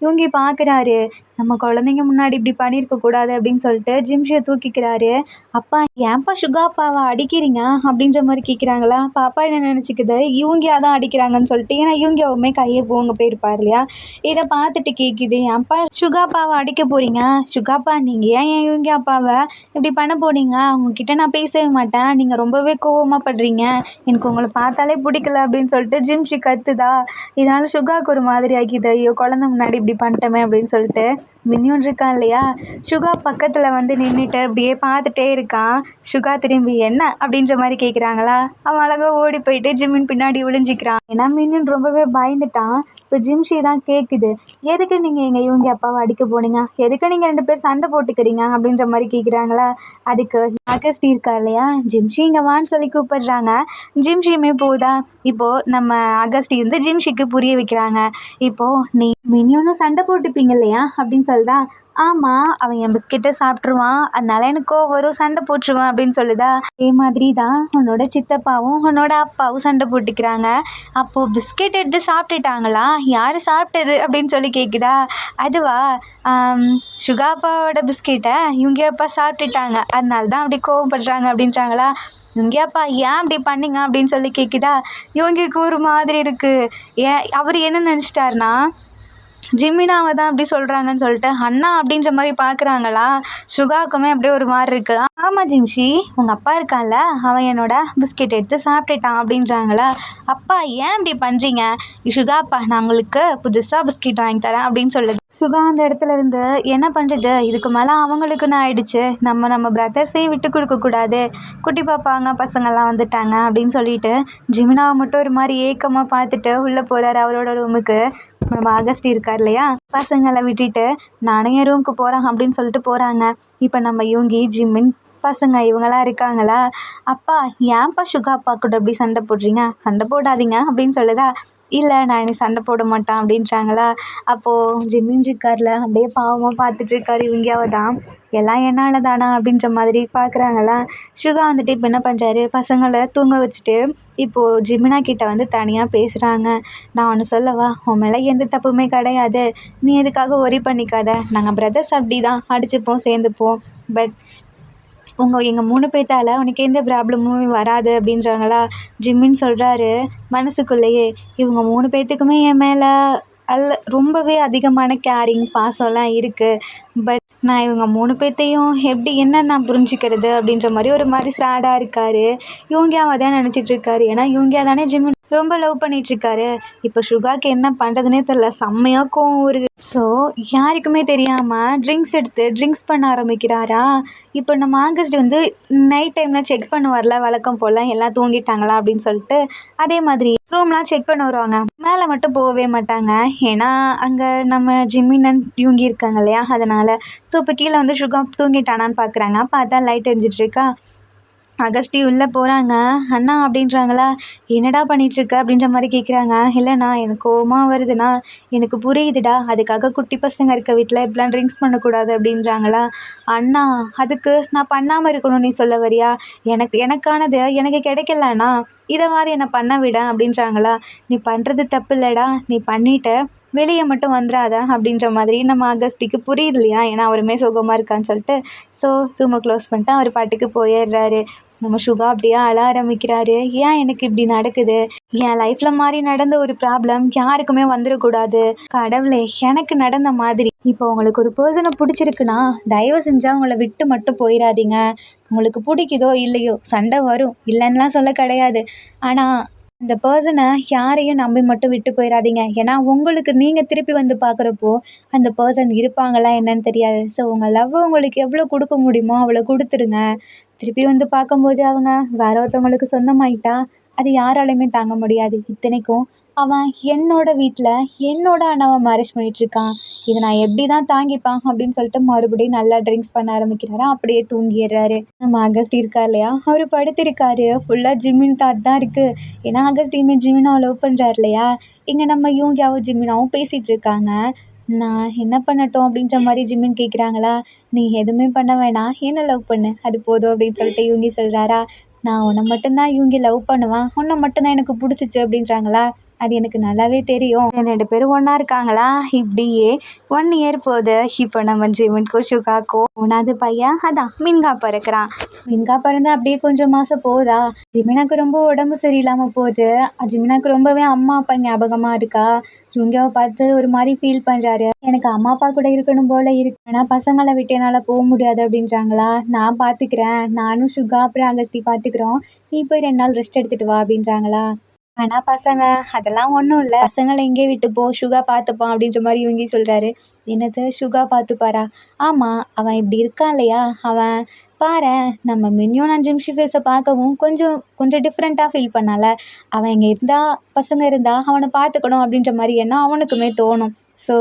இவங்க பார்க்குறாரு, நம்ம குழந்தைங்க முன்னாடி இப்படி பண்ணியிருக்கக்கூடாது அப்படின்னு சொல்லிட்டு ஜிம்ஷியை தூக்கிக்கிறாரு. அப்பா ஏன்ப்பா சுகா அப்பாவை அடிக்கிறீங்க அப்படின்ற மாதிரி கேட்குறாங்களா. பாப்பா என்ன நினச்சிக்குது, இவங்க அதான் அடிக்கிறாங்கன்னு சொல்லிட்டு, ஏன்னா இவங்கவுமே கையை போங்க போயிருப்பார் இல்லையா. இதை பார்த்துட்டு கேட்குது, ஏன்ப்பா சுகா அப்பாவை அடிக்க போகிறீங்க, சுகாப்பா நீங்கள் ஏன் இவங்க அப்பாவை இப்படி பண்ண போனீங்க, அவங்கக்கிட்ட நான் பேசவே மாட்டேன், நீங்கள் ரொம்பவே கோவமாக படுறீங்க, எனக்கு உங்களை பார்த்தாலே பிடிக்கல அப்படின்னு அப்படின்னு சொல்லிட்டு ஜிம்ஷி கத்துதா. இதனால சுகாவுக்கு ஒரு மாதிரி ஆகிது. ஐயோ குழந்தை முன்னாடி இப்படி பண்ணிட்டோமே அப்படின்னு சொல்லிட்டு மின்னியும் இருக்கான் இல்லையா, சுகா பக்கத்தில் வந்து நின்றுட்டு அப்படியே பார்த்துட்டே இருக்கான். சுகா திரும்பி என்ன அப்படின்ற மாதிரி கேட்குறாங்களா, அவன் அழகாக ஓடி போயிட்டு ஜிம்மின் பின்னாடி விழிஞ்சிக்கிறான். ஏன்னா மின்னின் ரொம்பவே பயந்துட்டான். இப்போ ஜிம்ஷி தான் கேட்குது, எதுக்கு நீங்கள் எங்கள் இவங்க அப்பாவை அடிக்க போனீங்க, எதுக்கு நீங்கள் 2 பேர் சண்டை போட்டுக்கிறீங்க அப்படின்ற மாதிரி கேட்குறாங்களா. அதுக்கு அகஸ்டி இருக்கா இல்லையா, ஜிம்ஷி இங்கே வான்னு சொல்லி கூப்பிடுறாங்க. ஜிம்ஷியுமே போதா. இப்போது நம்ம அகஸ்டி வந்து ஜிம்ஷிக்கு புரிய வைக்கிறாங்க. இப்போது நீ மினியோனும் சண்டை போட்டுப்பீங்க இல்லையா அப்படின்னு சொல்லுதா. ஆமாம், அவன் என் பிஸ்கெட்டை சாப்பிட்ருவான், அதனால எனக்கு வரும் சண்டை போட்டுருவான் அப்படின்னு சொல்லுதா. அதே மாதிரி தான் உன்னோட சித்தப்பாவும் உன்னோட அப்பாவும் சண்டை போட்டுக்கிறாங்க. அப்போது பிஸ்கெட் எடுத்து சாப்பிட்டுட்டாங்களா, யார் சாப்பிட்டது அப்படின்னு சொல்லி கேட்குதா. அதுவா, சுகா அப்பாவோட பிஸ்கெட்டை இவங்க அப்பா சாப்பிட்டுட்டாங்க, அதனால தான் அப்படி கோவப்படுறாங்க அப்படின்றாங்களா. இவங்க அப்பா ஏன் அப்படி பண்ணீங்க அப்படின்னு சொல்லி கேட்குதா. இவங்களுக்கு ஒரு மாதிரி இருக்குது. ஏன் அவர் என்ன நினச்சிட்டாருனா, ஜிம்மினாவை தான் அப்படி சொல்கிறாங்கன்னு சொல்லிட்டு அண்ணா அப்படின்ற மாதிரி பார்க்குறாங்களா. சுகாவுக்குமே அப்படியே ஒரு மாதிரி இருக்குது. ஆமாம் ஜிம்ஷி, உங்கள் அப்பா இருக்கான்ல, அவன் என்னோட பிஸ்கெட் எடுத்து சாப்பிட்டுட்டான் அப்படின்றாங்களா. அப்பா ஏன் இப்படி பண்ணுறீங்க, சுகா அப்பா நான் உங்களுக்கு புதுசாக பிஸ்கெட் வாங்கி தரேன் அப்படின்னு சொல்லுது. சுகா அந்த இடத்துல இருந்து என்ன பண்ணுறது, இதுக்கு மேலே அவங்களுக்குன்னு ஆயிடுச்சு, நம்ம பிரதர்ஸையும் விட்டு கொடுக்கக்கூடாது, குட்டி பாப்பாங்க பசங்கள்லாம் வந்துட்டாங்க அப்படின்னு சொல்லிட்டு ஜிமினாவை மட்டும் ஒரு மாதிரி ஏக்கமாக பார்த்துட்டு உள்ளே போகிறாரு அவரோட ரூமுக்கு. நம்ம அகஸ்டி இருக்கார் இல்லையா, பசங்களை விட்டுட்டு நானும் என் ரூமுக்கு போகிறேன் அப்படின்னு சொல்லிட்டு போகிறாங்க. இப்போ நம்ம யூங்கி ஜிம்மின் பசங்க இவங்களாம் இருக்காங்களா. அப்பா ஏன்ப்பா சுகா அப்பா கூட அப்படி சண்டை போடுறீங்க, சண்டை போடாதீங்க அப்படின்னு சொல்லுதா. இல்லை நான் இனி சண்டை போட மாட்டேன் அப்படின்றாங்களா. அப்போது ஜிம்மின் இருக்கார்ல அப்படியே பாவமாக பார்த்துட்டு இருக்காரு. இவங்கயாவ தான் எல்லாம் என்னால் தானா அப்படின்ற மாதிரி பார்க்குறாங்களா. சுகா வந்துட்டு இப்போ என்ன பண்ணுறாரு, பசங்களை தூங்க வச்சுட்டு இப்போது ஜிமினா கிட்ட வந்து தனியாக பேசுகிறாங்க. நான் ஒன்று சொல்லவா, உன் மேலே எந்த தப்புமே கிடையாது, நீ எதுக்காக ஒரி பண்ணிக்காத, நாங்கள் பிரதர்ஸ் அப்படி தான் அடிச்சுப்போம் சேர்ந்துப்போம், பட் எங்கள் 3 பேத்தால் உனக்கு எந்த ப்ராப்ளமும் வராது அப்படின்றாங்களா. ஜிம்மின்னு சொல்கிறாரு மனசுக்குள்ளேயே, இவங்க 3 பேர்த்துக்குமே என் மேலே ரொம்பவே அதிகமான கேரிங் பாசம்லாம் இருக்குது, பட் நான் இவங்க 3 பேர்த்தையும் எப்படி என்ன நான் புரிஞ்சுக்கிறது அப்படின்ற மாதிரி ஒரு மாதிரி சேடாக இருக்கார். இவங்கியாவை தான் நினச்சிட்டு இருக்காரு. ஏன்னா இவங்கியா தானே ஜிம்மின் ரொம்ப லவ் பண்ணிகிட்ருக்காரு. இப்போ சுகாக்கு என்ன பண்ணுறதுனே தெரில, செம்மையாக கோவம் வருது. ஸோ யாருக்குமே தெரியாமல் ட்ரிங்க்ஸ் பண்ண ஆரம்பிக்கிறாரா. இப்போ நம்ம ஆகஸ்ட் வந்து நைட் டைமில் செக் பண்ணுவார்ல வழக்கம் போல் எல்லாம் தூங்கிட்டாங்களா அப்படின்னு சொல்லிட்டு, அதே மாதிரி ரூம்லாம் செக் பண்ண வருவாங்க, மேலே மட்டும் போகவே மாட்டாங்க. ஏன்னா அங்கே நம்ம ஜிம்மின் இவங்கி இருக்காங்க இல்லையா, அதனால். ஸோ இப்போ கீழே வந்து சுகா தூங்கிட்டானான்னு பார்க்குறாங்க. பார்த்தா லைட் எரிஞ்சிட்ருக்கா. அகஸ்டி உள்ளே போகிறாங்க. அண்ணா அப்படின்றாங்களா. என்னடா பண்ணிகிட்ருக்க அப்படின்ற மாதிரி கேட்குறாங்க. இல்லைண்ணா எனக்கு கோவமாக வருதுண்ணா, எனக்கு புரியுதுடா, அதுக்காக குட்டி பசங்க இருக்க வீட்டில் இப்படிலாம் ட்ரிங்க்ஸ் பண்ணக்கூடாது அப்படின்றாங்களா. அண்ணா அதுக்கு நான் பண்ணாமல் இருக்கணும் நீ சொல்ல வரியா, எனக்கானது எனக்கு கிடைக்கலண்ணா, இதை மாதிரி என்னை பண்ண விட அப்படின்றாங்களா. நீ பண்ணுறது தப்பு இல்லைடா, நீ பண்ணிவிட்ட, வெளியே மட்டும் வந்துடாத அப்படின்ற மாதிரி நம்ம அகஸ்டிக்கு புரியுது இல்லையா, ஏன்னா அவருமே சுகமாக இருக்கான்னு சொல்லிட்டு. ஸோ ரூமை க்ளோஸ் பண்ணிட்டு அவர் பாட்டுக்கு போயிடுறாரு. நம்ம சுகா அப்படியே அழ ஆரம்பிக்கிறாரு. ஏன் எனக்கு இப்படி நடக்குது, என் லைஃப்பில் மாதிரி நடந்த ஒரு ப்ராப்ளம் யாருக்குமே வந்துடக்கூடாது, கடவுளே எனக்கு நடந்த மாதிரி. இப்போ உங்களுக்கு ஒரு பர்சனை பிடிச்சிருக்குன்னா தயவு செஞ்சால் அவங்கள விட்டு மட்டும் போயிடாதீங்க. உங்களுக்கு பிடிக்குதோ இல்லையோ சண்டை வரும், இல்லைன்னுலாம் சொல்ல கிடையாது, ஆனால் அந்த பர்சனை யாரையும் நம்பி மட்டும் விட்டு போயிடாதீங்க. ஏன்னா உங்களுக்கு நீங்கள் திருப்பி வந்து பார்க்குறப்போ அந்த பர்சன் இருப்பாங்களா என்னன்னு தெரியாது. ஸோ உங்கள் லவ் உங்களுக்கு எவ்வளோ கொடுக்க முடியுமோ அவ்வளோ கொடுத்துருங்க. திருப்பி வந்து பார்க்கும்போது அவங்க வேற ஒருத்தவங்களுக்கு சொந்தமாயிட்டா அது யாராலையுமே தாங்க முடியாது. இத்தனைக்கும் அவன் என்னோட வீட்டில் என்னோட அண்ணாவை மேரேஜ் பண்ணிகிட்ருக்கான், இதை நான் எப்படி தான் தாங்கிப்பான் அப்படின்னு சொல்லிட்டு மறுபடியும் நல்லா ட்ரிங்க்ஸ் பண்ண ஆரம்பிக்கிறாரு. அப்படியே தூங்கிடுறாரு. நம்ம அகஸ்ட் இருக்கா இல்லையா, அவர் படுத்திருக்காரு. ஃபுல்லாக ஜிம்மின் தாட் தான் இருக்குது. ஏன்னா அகஸ்டியுமே ஜிமினாவை லவ் பண்ணுறாரு இல்லையா. இங்கே நம்ம யூங்கியாவும் ஜிமினாவும் பேசிகிட்டு இருக்காங்க. நான் என்ன பண்ணட்டும் அப்படின்ற மாதிரி ஜிம்மின் கேட்குறாங்களா. நீ எதுவுமே பண்ண வேணாம், என்ன லவ் பண்ணு அது போதும் அப்படின்னு சொல்லிட்டு யூங்கி சொல்கிறாரா. நான் உன்னை மட்டும்தான் இவங்க லவ் பண்ணுவேன், உன்னை மட்டும்தான் எனக்கு பிடிச்சிச்சு அப்படின்றாங்களா. அது எனக்கு நல்லாவே தெரியும், 2 பேரும் ஒன்றா இருக்காங்களா. இப்படியே 1 இயர் போகுது. இப்போ நம்ம ஜிமின்கோ சுகாக்கோ 1வது பையன் அதான் மின்கா பிறக்கிறான். மின்கா பிறந்து அப்படியே கொஞ்சம் மாதம் போகுதா. ஜிமினாக்கு ரொம்ப உடம்பு சரியில்லாமல் போகுது. ஜிமினாக்கு ரொம்பவே அம்மா அப்பா ஞாபகமாக இருக்கா. இவங்கவை பார்த்து ஒரு மாதிரி ஃபீல் பண்ணுறாரு. எனக்கு அம்மா அப்பா கூட இருக்கணும் போல் இருக்கு, ஆனால் பசங்களை விட்டு என்னால் போக முடியாது அப்படின்றாங்களா. நான் பார்த்துக்கிறேன், நானும் சுகா அப்புறம் அகஸ்டி பார்த்துக்கிறோம், நீ போய் 2 நாள் ரெஸ்ட் எடுத்துகிட்டு வா அப்படின்றாங்களா. ஆனா பசங்க, "அதெல்லாம் ஒண்ணும் இல்ல. பசங்கள இங்கேயே விட்டுப்போ. சுகா பார்த்துப்பான்." அப்படின்ற மாரி யுங்கி சொல்றாரு. "என்னது சுகா பார்த்துப்பாரா?" "ஆமா. அவன் இப்படி இருக்கான் இல்லையா? அவன் பாரேன், நம்ம மின்யோன் அண்ட் ஜிம்ஷி ஃபேஸ பார்க்கவும் கொஞ்சம் கொஞ்சம் டிஃப்ரெண்ட்டா ஃபீல் பண்ணான்ல. அவன் இங்க இருந்தா பசங்க இருந்தா அவன பார்த்துக்கணும் அப்படின்ற மாரி எண்ணம் அவனுக்குமே தோணும். ஸோ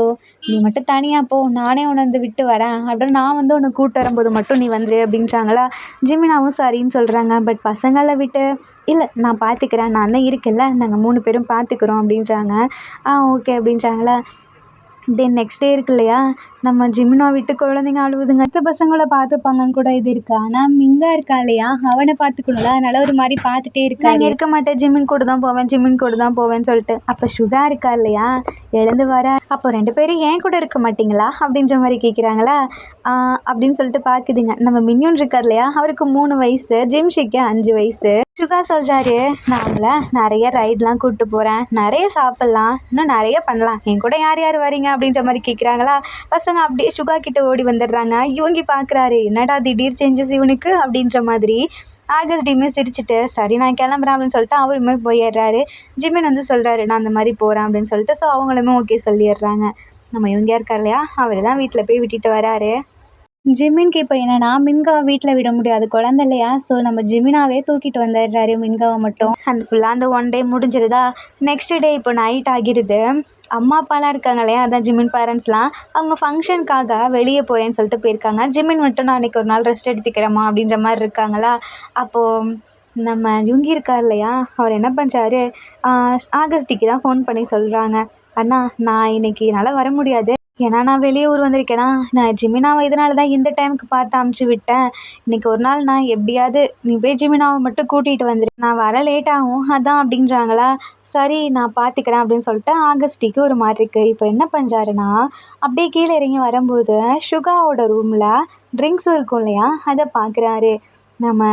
நீ மட்டும் தனியா போ. நானே உன்ன வந்து விட்டு வரேன். அப்புறம் நான் வந்து உன்ன கூட்டு வரும்போது மட்டும் நீ வந்துரு." அப்படின்றாங்களா. ஜிமினாவும் சரின்னு சொல்றாங்க. பட் பசங்கள விட்டு இல்ல நான் பார்த்துக்கிறேன். நான் தான் இருக்கேன்ல. நாங்க 3 பேரும் பார்த்துக்குறோம் அப்படின்றாங்க. ஓகே அப்படின்றாங்களா. தென் நெக்ஸ்ட் டே இருக்கு இல்லையா, நம்ம ஜிமினா விட்டு குழந்தைங்க அழுவுதுங்க. மத்த பசங்கள பார்த்துப்பாங்கன்னு கூட இது இருக்கு. ஆனா மிங்கா இருக்கா இல்லையா, அவன பார்த்துக்கணும்ல. அதனால ஒரு மாரி பார்த்துட்டே இருக்காரு. "நான் இருக்க மாட்டேன். ஜிமின் கூட தான் போவேன். ஜிமின் கூட தான் போவேன்னு" சொல்லிட்டு. அப்ப சுகா இருக்கா இல்லையா, எழுந்து வரா. "அப்போ 2 பேரும் ஏன் கூட இருக்க மாட்டீங்களா?" அப்படின்ற மாரி கேட்குறாங்களா. அப்படின்னு சொல்லிட்டு பார்க்குதுங்க. நம்ம மின்யோன் இருக்கார் இல்லையா, அவருக்கு 3 வயசு. ஜிம்ஷிக்கு 5 வயசு. சுகா சொல்றாரு, "நான் அவங்கள நிறைய ரைட்லாம் கூப்பிட்டு போகிறேன். நிறைய சாப்பிட்லாம். இன்னும் நிறைய பண்ணலாம். என் கூட யார் யார் வரீங்க?" அப்படின்ற மாதிரி கேட்குறாங்களா. பசங்க அப்படியே சுகா கிட்ட ஓடி வந்துடுறாங்க. இவங்க பார்க்குறாரு, என்னடா திடீர் சேஞ்சஸ் இவனுக்கு அப்படின்ற மாதிரி. ஆகஸ்டியுமே சிரிச்சுட்டு, "சரி நான் கிளம்புறேன்" அப்படின்னு சொல்லிட்டு அவருமே போயிடுறாரு. ஜிமின் வந்து சொல்கிறாரு, "நான் அந்த மாதிரி போகிறேன்" அப்படின்னு சொல்லிட்டு. ஸோ அவங்களுமே ஓகே சொல்லிடுறாங்க. நம்ம இவங்க இருக்கார் இல்லையா, அவர் தான் வீட்டில் போய் விட்டுட்டு வராரு. ஜிமின்க்கு இப்போ என்னன்னா, மின்காவ வீட்ல விட முடியாது. குழந்தை இல்லையா? ஸோ நம்ம ஜிமினாவே தூக்கிட்டு வந்துடுறாரு மின்காவ மட்டும். அந்த ஃபுல்லா அந்த 1 டே முடிஞ்சிருதா? நெக்ஸ்ட் டே இப்போ நைட் ஆகிருது. அம்மா, அப்பாலாம் இருக்காங்க இல்லையா? அதான் ஜிமின் பேரண்ட்ஸ்லாம். அவங்க ஃபங்ஷனுக்காக வெளியே போறேன்னு சொல்லிட்டு போயிருக்காங்க. ஜிமின் மட்டும் "நான் அன்னைக்கு ஒரு நாள் ரெஸ்ட் எடுத்துக்கிறேம்மா" அப்படின்ற மாரி இருக்காங்களா. அப்போது நம்ம யுங்கி இருக்கார் இல்லையா? அவர் என்ன பண்ணுறாரு, ஆகஸ்டிக்கு தான் ஃபோன் பண்ணி சொல்கிறாங்க. "அண்ணா, நான் இன்னைக்கு என்னால் வர முடியாது. ஏன்னா நான் வெளியே ஊர் வந்திருக்கேனா, நான் ஜிமினாவை இதனால தான் இந்த டைமுக்கு பார்த்து அமுச்சு விட்டேன். இன்னைக்கு ஒரு நாள் நான் எப்படியாவது நீ போய் ஜிமினாவை மட்டும் கூட்டிகிட்டு வந்துரு. நான் வர லேட் ஆகும் அதான்" அப்படின்றாங்களா. "சரி நான் பார்த்துக்கிறேன்" அப்படின்னு சொல்லிட்டு ஆகஸ்டிக்கு ஒரு மாதிரி இருக்குது. இப்போ என்ன பண்ணுறாருன்னா, அப்படியே கீழே இறங்கி வரும்போது சுகாவோட ரூமில் ட்ரிங்க்ஸ் இருக்கும் இல்லையா, அதை பார்க்குறாரு. நம்ம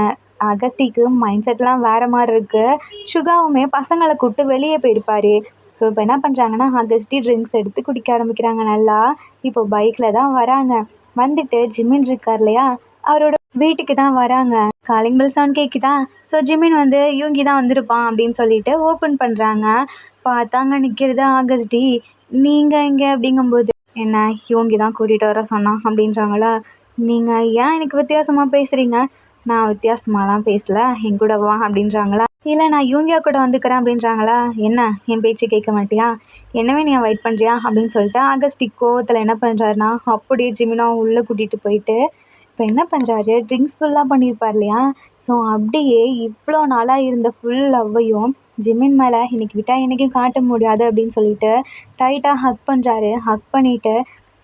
அகஸ்டிக்கு மைண்ட் செட்லாம் வேறு மாதிரி இருக்குது. சுகாவுமே பசங்களை கூப்பிட்டு வெளியே போயிருப்பார். ஸோ இப்போ என்ன பண்ணுறாங்கன்னா, அகஸ்டி ட்ரிங்க்ஸ் எடுத்து குடிக்க ஆரம்பிக்கிறாங்க நல்லா. இப்போ பைக்கில் தான் வராங்க. வந்துட்டு ஜிமின் இருக்கார் இல்லையா, அவரோட வீட்டுக்கு தான் வராங்க. காலிங் பெல் சவுண்ட் கேட்குதா. ஸோ ஜிமின் வந்து யூங்கி தான் வந்திருப்பான் அப்படின்னு சொல்லிட்டு ஓப்பன் பண்ணுறாங்க. பார்த்தாங்க நிற்கிறது ஆகஸ்டி. "நீங்கள் இங்கே?" அப்படிங்கும்போது, "என்ன யூங்கி தான் கூட்டிகிட்டு வர சொன்னான்" அப்படின்றாங்களா. "நீங்கள் ஏன் எனக்கு வித்தியாசமாக பேசுகிறீங்க?" "நான் வித்தியாசமாலாம் பேசல. என் கூட வா" அப்படின்றாங்களா. "இல்லை நான் யூங்கியா கூட வந்துக்கிறேன்" அப்படின்றாங்களா. "என்ன என் பேச்சு கேட்க மாட்டியா? என்னவே நீ வெயிட் பண்ணுறியா?" அப்படின்னு சொல்லிட்டு ஆகஸ்டிக் கோவத்தில் என்ன பண்ணுறாருனா, அப்படியே ஜிமினாவை உள்ளே கூட்டிகிட்டு போயிட்டு இப்போ என்ன பண்ணுறாரு, ட்ரிங்க்ஸ் ஃபுல்லாக பண்ணியிருப்பார் இல்லையா. ஸோ அப்படியே இவ்வளோ நாளாக இருந்த ஃபுல் லவ்வையும் ஜிமின் மேலே இன்னைக்கு விட்டால் என்றைக்கும் காட்ட முடியாது அப்படின்னு சொல்லிட்டு டைட்டாக ஹக் பண்ணுறாரு. ஹக் பண்ணிவிட்டு,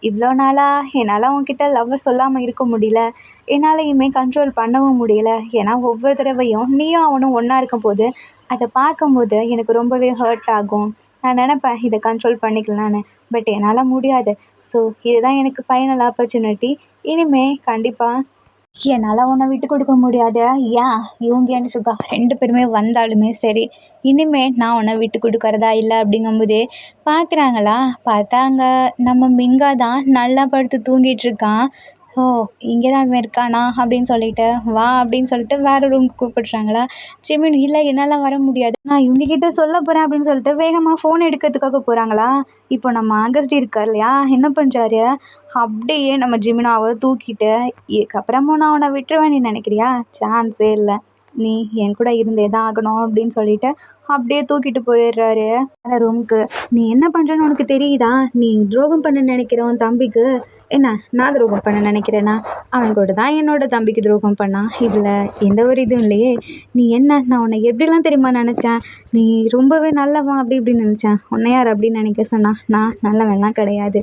"இவ்வளோ நாளாக என்னால் உன்கிட்ட லவ்வை சொல்லாமல் இருக்க முடியல. என்னாலையுமே கண்ட்ரோல் பண்ணவும் முடியல. ஏன்னா ஒவ்வொரு தடவையும் நீயும் அவனும் ஒன்றா இருக்கும்போது அதை பார்க்கும்போது எனக்கு ரொம்பவே ஹர்ட் ஆகும். நான் நினப்பேன் இதை கண்ட்ரோல் பண்ணிக்கலான்னு. பட் என்னால் முடியாது. ஸோ இதுதான் எனக்கு ஃபைனல் ஆப்பர்ச்சுனிட்டி. இனிமே கண்டிப்பாக என்னால் உன்னை விட்டு கொடுக்க முடியாது. ஏன் யூங்கி அண்ட் சுகா 2 பேருமே வந்தாலுமே சரி, இனிமே நான் உன்னை விட்டு கொடுக்கறதா இல்லை" அப்படிங்கும்போதே பார்க்குறாங்களா. பார்த்தாங்க நம்ம மிங்கா தான் நல்லா படுத்து தூங்கிட்டு இருக்கான். "ஓ, இங்கே தான் இவன் இருக்கானா" அப்படின்னு சொல்லிட்டு, "வா" அப்படின்னு சொல்லிட்டு வேறு ரூமுக்கு கூப்பிடுறாங்களா. ஜிமின், "இல்லை என்னால் வர முடியாது. நான் இவங்ககிட்ட சொல்ல போகிறேன்" அப்படின்னு சொல்லிட்டு வேகமாக ஃபோன் எடுக்கிறதுக்காக போகிறாங்களா. இப்போ நம்ம ஆகஸ்டி இருக்கார் இல்லையா, என்ன பண்ணுறாரு, அப்படியே நம்ம ஜிமினாவை தூக்கிட்டு, "இதுக்கப்புறமும் நான் உன்னை விட்டுருவேன் நீ நினைக்கிறியா? சான்ஸே இல்லை. நீ என் கூட இருந்தே தான் ஆகணும்" அப்படின்னு சொல்லிட்டு அப்படியே தூக்கிட்டு போயிடுறாரு வேற ரூமுக்கு. "நீ என்ன பண்ணுறன்னு உனக்கு தெரியுதா? நீ துரோகம் பண்ண நினைக்கிற உன் தம்பிக்கு. என்ன நான் துரோகம் பண்ண நினைக்கிறேன்னா? அவன் கூட தான் என்னோட தம்பிக்கு துரோகம் பண்ணான். இதில் எந்த ஒரு இதுவும் இல்லையே. நீ என்ன, நான் உன்னை எப்படிலாம் தெரியுமா நினச்சேன். நீ ரொம்பவே நல்லவன் அப்படி இப்படின்னு நினச்சேன். உன்னை யார் அப்படின்னு நினைக்க சொன்னா? நான் நல்லவன்லாம் கிடையாது.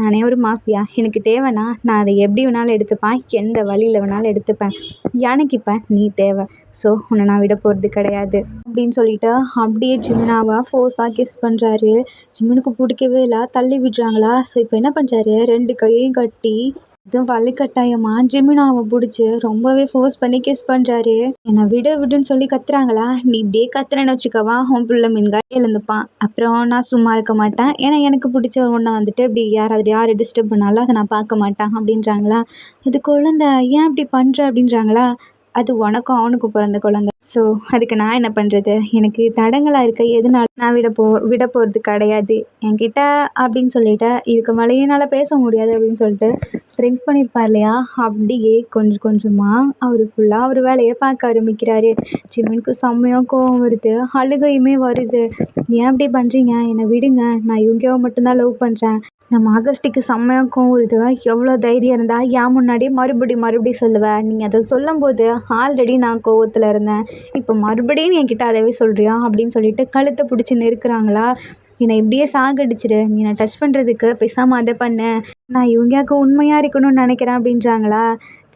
நானே ஒரு மாஃபியா. எனக்கு தேவைன்னா நான் அதை எப்படி வேணாலும் எடுத்துப்பேன். எந்த வழியில் வேணாலும் எடுத்துப்பேன். எனக்கு இப்போ நீ தேவை. ஸோ உன்னை நான் விட போகிறது கிடையாது" அப்படின்னு சொல்லிட்டு அப்படியே ஜிமினாவை ஃபோர்ஸாக கிஸ் பண்ணுறாரு. ஜிமினுக்கு பிடிக்கவே இல்லை, தள்ளி விடுறாங்களா. ஸோ இப்போ என்ன பண்ணுறாரு, 2 கையையும் கட்டி இதுவும் வலுக்கட்டாயமாக ஜிமினாவை பிடிச்சி ரொம்பவே ஃபோர்ஸ் பண்ணி கிஸ் பண்ணுறாரு. "என்னை விடு விடுன்னு சொல்லி கத்துறாங்களா. நீ இப்படியே கத்துறேன்னு வச்சுக்கவா, உன் பிள்ளை மின்கா எழுந்துப்பான். அப்புறம் நான் சும்மா இருக்க மாட்டேன். ஏன்னா எனக்கு பிடிச்ச ஒன்றை வந்துட்டு இப்படி யார் டிஸ்டர்ப் பண்ணாலும் அதை நான் பார்க்க மாட்டேன்" அப்படின்றாங்களா. "அது குழந்தை, ஏன் இப்படி பண்ணுற" அப்படின்றாங்களா. "அது உனக்கும் அவனுக்கும் பிறந்த குழந்தை. ஸோ அதுக்கு நான் என்ன பண்ணுறது? எனக்கு தடங்கலாக இருக்க எதுனால நான் விட போகிறது கிடையாது. என்கிட்ட அப்படின்னு சொல்லிட்டு இதுக்கு மேலேயே என்னால் பேச முடியாது அப்படின்னு சொல்லிட்டு ட்ரிங்க்ஸ் பண்ணியிருப்பார் இல்லையா? அப்படியே கொஞ்சம் கொஞ்சமாக அவர் ஃபுல்லாக அவர் வேலையை பார்க்க ஆரம்பிக்கிறாரு. ஜிமினுக்கு செம்மையாக கோவம் வருது, அழுகையுமே வருது. ஏன் அப்படி பண்ணுறீங்க? என்னை விடுங்க, நான் இவங்கேவை மட்டும்தான் லவ் பண்ணுறேன். நம்ம ஆகஸ்ட்டுக்கு செம்மையாக கோவம் வருது. எவ்வளோ தைரியம் இருந்தால் ஏன் முன்னாடியே மறுபடியும் சொல்லுவேன்? நீ அதை சொல்லும்போது ஆல்ரெடி நான் கோவத்தில் இருந்தேன், இப்போ மறுபடியும் என்கிட்ட அதவே சொல்கிறியா அப்படின்னு சொல்லிட்டு கழுத்தை பிடிச்சி நெருக்குறாங்களா? என்னை இப்படியே சாகடிச்சிரு, நீ என்னை டச் பண்ணுறதுக்கு பேசாமல் அதை பண்ணு, நான் இவங்களுக்கு உண்மையாக இருக்கணும்னு நினைக்கிறேன் அப்படின்றாங்களா?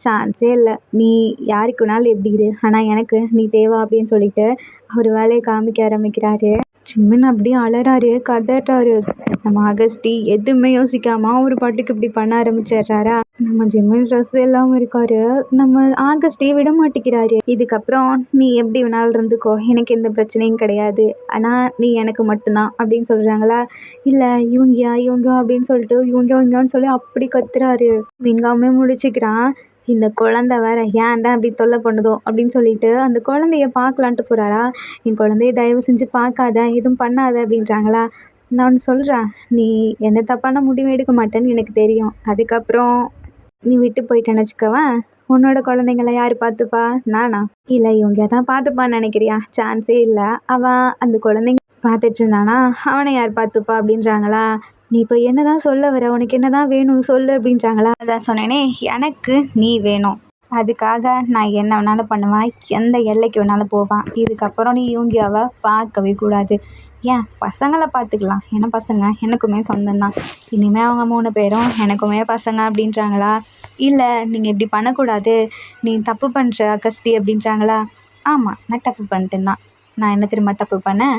சான்ஸே இல்லை, நீ யாருக்கு வேணாலும் எப்படி இரு, ஆனால் எனக்கு நீ தேவை அப்படின்னு சொல்லிட்டு அவர் வேலையை காமிக்க ஆரம்பிக்கிறாரு. ஜிமின் அப்படியே அலறாரு, கதறாரு. நம்ம அகஸ்டி எதுவுமே யோசிக்காமல் ஒரு பாட்டுக்கு இப்படி பண்ண ஆரம்பிச்சிடுறாரா? நம்ம ஜிமின் ட்ரெஸ் இல்லாமல் இருக்காரு, நம்ம ஆகஸ்டி விட மாட்டேங்கிறாரு. இதுக்கப்புறம் நீ எப்படி வேணாலும் இருந்துக்கோ, எனக்கு எந்த பிரச்சனையும் கிடையாது, ஆனால் நீ எனக்கு மட்டும்தான் அப்படின்னு சொல்கிறாங்களா? இல்லை இவங்க அப்படின்னு சொல்லிட்டு இவங்கன்னு சொல்லி அப்படி கத்துறாரு. மிங்காமே முடிச்சுக்கிறான். இந்த குழந்தை வேற ஏன் தான் அப்படி தொல்லை பண்ணுதோ அப்படின்னு சொல்லிட்டு அந்த குழந்தைய பார்க்கலான்ட்டு போகிறாரா? என் குழந்தைய தயவு செஞ்சு பார்க்காத, எதுவும் பண்ணாத அப்படின்றாங்களா? நான் ஒன்று சொல்கிறேன், நீ எந்த தப்பான முடிவும் எடுக்க மாட்டேன்னு எனக்கு தெரியும். அதுக்கப்புறம் நீ விட்டு போயிட்டேன்னு வச்சுக்கவேன், உன்னோட குழந்தைங்கள யார் பார்த்துப்பா? நானா? இல்லை இவங்க தான் பார்த்துப்பான்னு நினைக்கிறியா? சான்ஸே இல்லை. அவன் அந்த குழந்தைங்க பார்த்துட்டு இருந்தானா, அவனை யார் பார்த்துப்பா அப்படின்றாங்களா? நீ இப்போ என்ன தான் சொல்ல வர? உனக்கு என்ன தான் வேணும் சொல்லு அப்படின்றாங்களா? அதான் சொன்னேனே, எனக்கு நீ வேணும். அதுக்காக நான் என்ன வேணாலும் பண்ணுவேன், எந்த எல்லைக்கு வேணாலும் போவேன். இதுக்கப்புறம் நீ இவங்கியாவை பார்க்கவே கூடாது. ஏன் பசங்களை பார்த்துக்கலாம், ஏன்னா பசங்க எனக்குமே சொந்தம்தான். இனிமேல் அவங்க 3 பேரும் எனக்குமே பசங்க அப்படின்றாங்களா? இல்லை நீங்கள் இப்படி பண்ணக்கூடாது, நீ தப்பு பண்ணுற அகஸ்டி அப்படின்றாங்களா? ஆமாம், நான் தப்பு பண்ணிட்டேன் தான். நான் என்ன திரும்ப தப்பு பண்ணேன்?